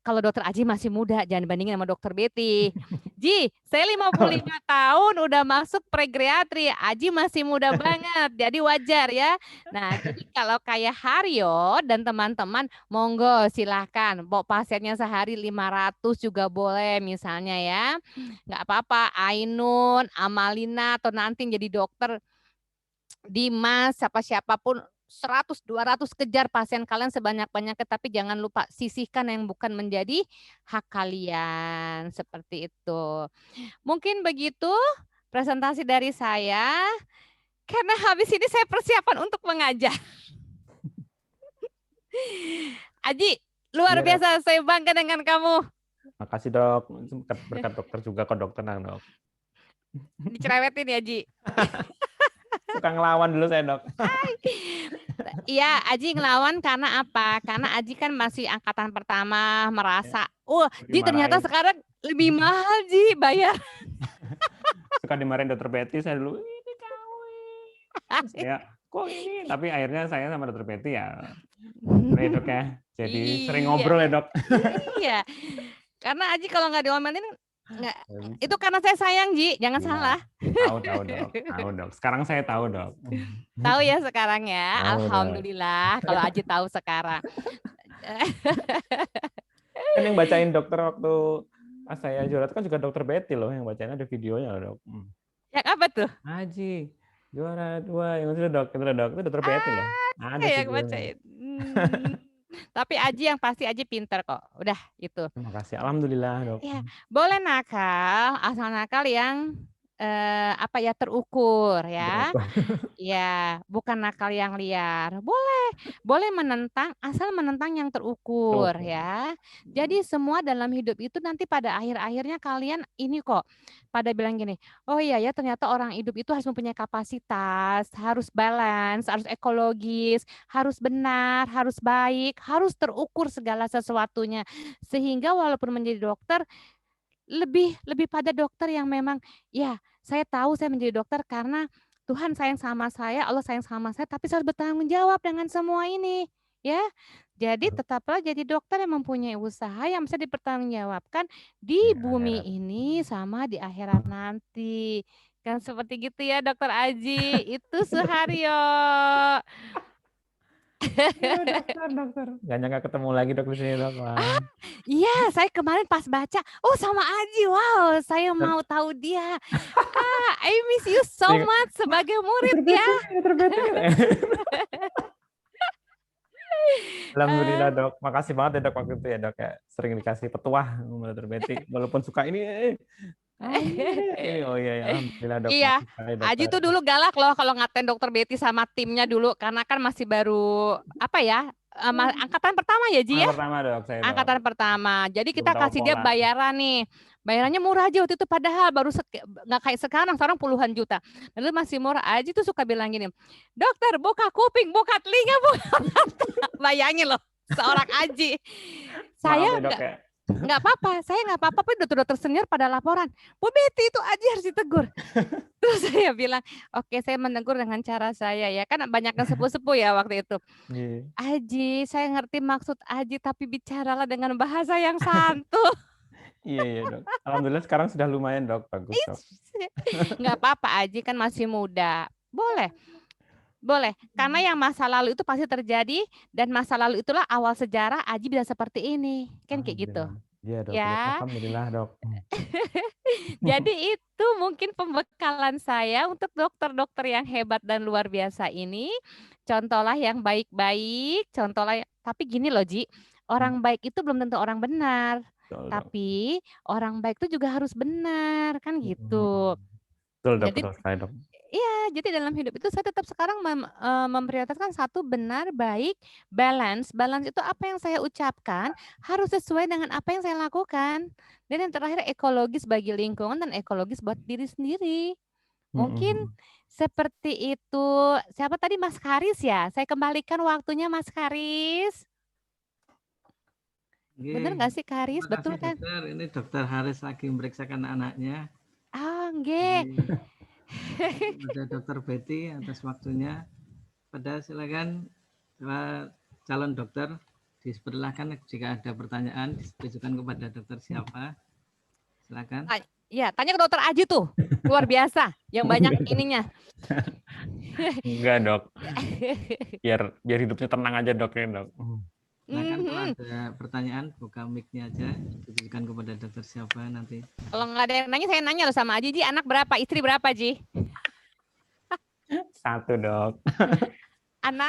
Kalau dokter Aji masih muda, jangan bandingin sama dokter Betty. Ji, saya 55 tahun udah masuk pregeriatri, Aji masih muda banget, jadi wajar ya. Nah, jadi kalau kayak Haryo dan teman-teman, monggo silahkan, bawa pasiennya sehari 500 juga boleh misalnya ya. Nggak apa-apa, Ainun, Amalina, atau nanti jadi dokter Dimas, siapapun 100, 200 kejar pasien kalian sebanyak-banyaknya, tapi jangan lupa sisihkan yang bukan menjadi hak kalian. Seperti itu. Mungkin begitu presentasi dari saya. Karena habis ini saya persiapan untuk mengajar. Aji, luar Iya, biasa. Saya bangga dengan kamu. Makasih dok, berkat dokter juga kok dok, tenang dok. Dicerewetin ya, Ji. Suka ngelawan dulu saya dok. Iya, Aji ngelawan karena apa? Karena Aji kan masih angkatan pertama, merasa, Ji ternyata sekarang lebih mahal Ji bayar. Suka dimarahin dokter Betty, saya dulu, ini kamu. Saya, kok ini? Tapi akhirnya saya sama dokter Betty ya, dok ya. Jadi sering ngobrol ya dok. Iya, karena Aji kalau nggak diomelin, nggak, itu karena saya sayang Ji, jangan salah. Tahu dok. Sekarang saya tahu dok. Tahu ya sekarang ya, Tahu, alhamdulillah kalau Aji tahu sekarang. Kan yang bacain dokter waktu pas saya juara kan juga dokter Betty loh, yang bacain ada videonya loh dok. Yang apa tuh? Aji juara 2 yang itu dok, itu dokter Betty loh. Ada yang bacain. Tapi Aji yang pasti Aji pinter kok. Udah itu. Terima kasih. Alhamdulillah dok. Ya, boleh nakal, asal nakal yang terukur ya. Ya, bukan nakal yang liar. Boleh menentang, asal menentang yang terukur ya. Jadi semua dalam hidup itu nanti pada akhir-akhirnya kalian ini kok pada bilang gini, oh iya ya ternyata orang hidup itu harus mempunyai kapasitas, harus balance, harus ekologis, harus benar, harus baik, harus terukur segala sesuatunya. Sehingga walaupun menjadi dokter lebih pada dokter yang memang ya saya tahu saya menjadi dokter karena Tuhan sayang sama saya, Allah sayang sama saya, tapi saya harus bertanggung jawab dengan semua ini ya. Jadi tetaplah jadi dokter yang mempunyai usaha yang bisa dipertanggungjawabkan di bumi ini sama di akhirat nanti. Kan seperti gitu ya Dokter Aji. Itu Suharyo. Dokter. Gak nyangka ketemu lagi dok di sini dok. Iya, saya kemarin pas baca, sama Aji, wow, saya mau tahu dia. I miss you so much sebagai murid ya. Alhamdulillah dok, makasih banget ya dok waktu itu ya dok ya, sering dikasih petuah sama dokter Betty, walaupun suka ini. Oh iya, alhamdulillah dok. Iya, Aji tuh dulu galak loh kalau ngatain dokter Betty sama timnya dulu, karena kan masih baru angkatan pertama ya Ji ya? Pertama dok, saya dok. Angkatan pertama, jadi kita kasih dia bayaran nih, bayarannya murah aja waktu itu, padahal baru nggak kayak sekarang puluhan juta, lalu masih murah. Aji tuh suka bilang gini, dokter buka kuping, buka telinga, buka mata. Bayangin loh, seorang Aji. Saya nggak apa-apa, saya nggak apa-apa, tapi dokter-dokter senior pada laporan, Bu Betty itu Aji harus ditegur. Terus saya bilang, oke, saya menegur dengan cara saya ya, kan banyaknya sepuh-sepuh ya waktu itu. Aji, saya ngerti maksud Aji, tapi bicaralah dengan bahasa yang santun. Iya dok. Alhamdulillah sekarang sudah lumayan dok, bagus dok. Nggak apa-apa, Aji kan masih muda, boleh, karena yang masa lalu itu pasti terjadi, dan masa lalu itulah awal sejarah Aji bisa seperti ini, kan kayak gitu. Iya dok, ya. Alhamdulillah dok. Jadi itu mungkin pembekalan saya untuk dokter-dokter yang hebat dan luar biasa ini. Contohlah yang baik-baik, tapi gini loh Ji, orang baik itu belum tentu orang benar, tapi orang baik itu juga harus benar, kan gitu. Betul dok, dok. Iya, jadi dalam hidup itu saya tetap sekarang memprioritaskan satu, benar, baik, balance. Balance itu apa yang saya ucapkan harus sesuai dengan apa yang saya lakukan. Dan yang terakhir ekologis bagi lingkungan dan ekologis buat diri sendiri. Mungkin seperti itu. Siapa tadi, Mas Karis ya? Saya kembalikan waktunya Mas Karis. Benar nggak sih Karis? Betul kan? Dokter. Ini Dokter Haris lagi memeriksakan anaknya. Nggih. Pada Dokter Betty atas waktunya. Pada silakan calon dokter, dipersilahkan jika ada pertanyaan ditujukan kepada dokter siapa. Silakan. Iya, tanya ke dokter Aji tuh. Luar biasa, yang banyak ininya. Enggak, Dok. Biar hidupnya tenang aja, Dok, ya, Dok. Silakan kalau ada pertanyaan, buka mic-nya aja, ditujukan kepada dokter siapa nanti. Kalau nggak ada yang nanya, saya nanya loh sama Aji, Ji, anak berapa, istri berapa, Ji? 1, Dok. Anak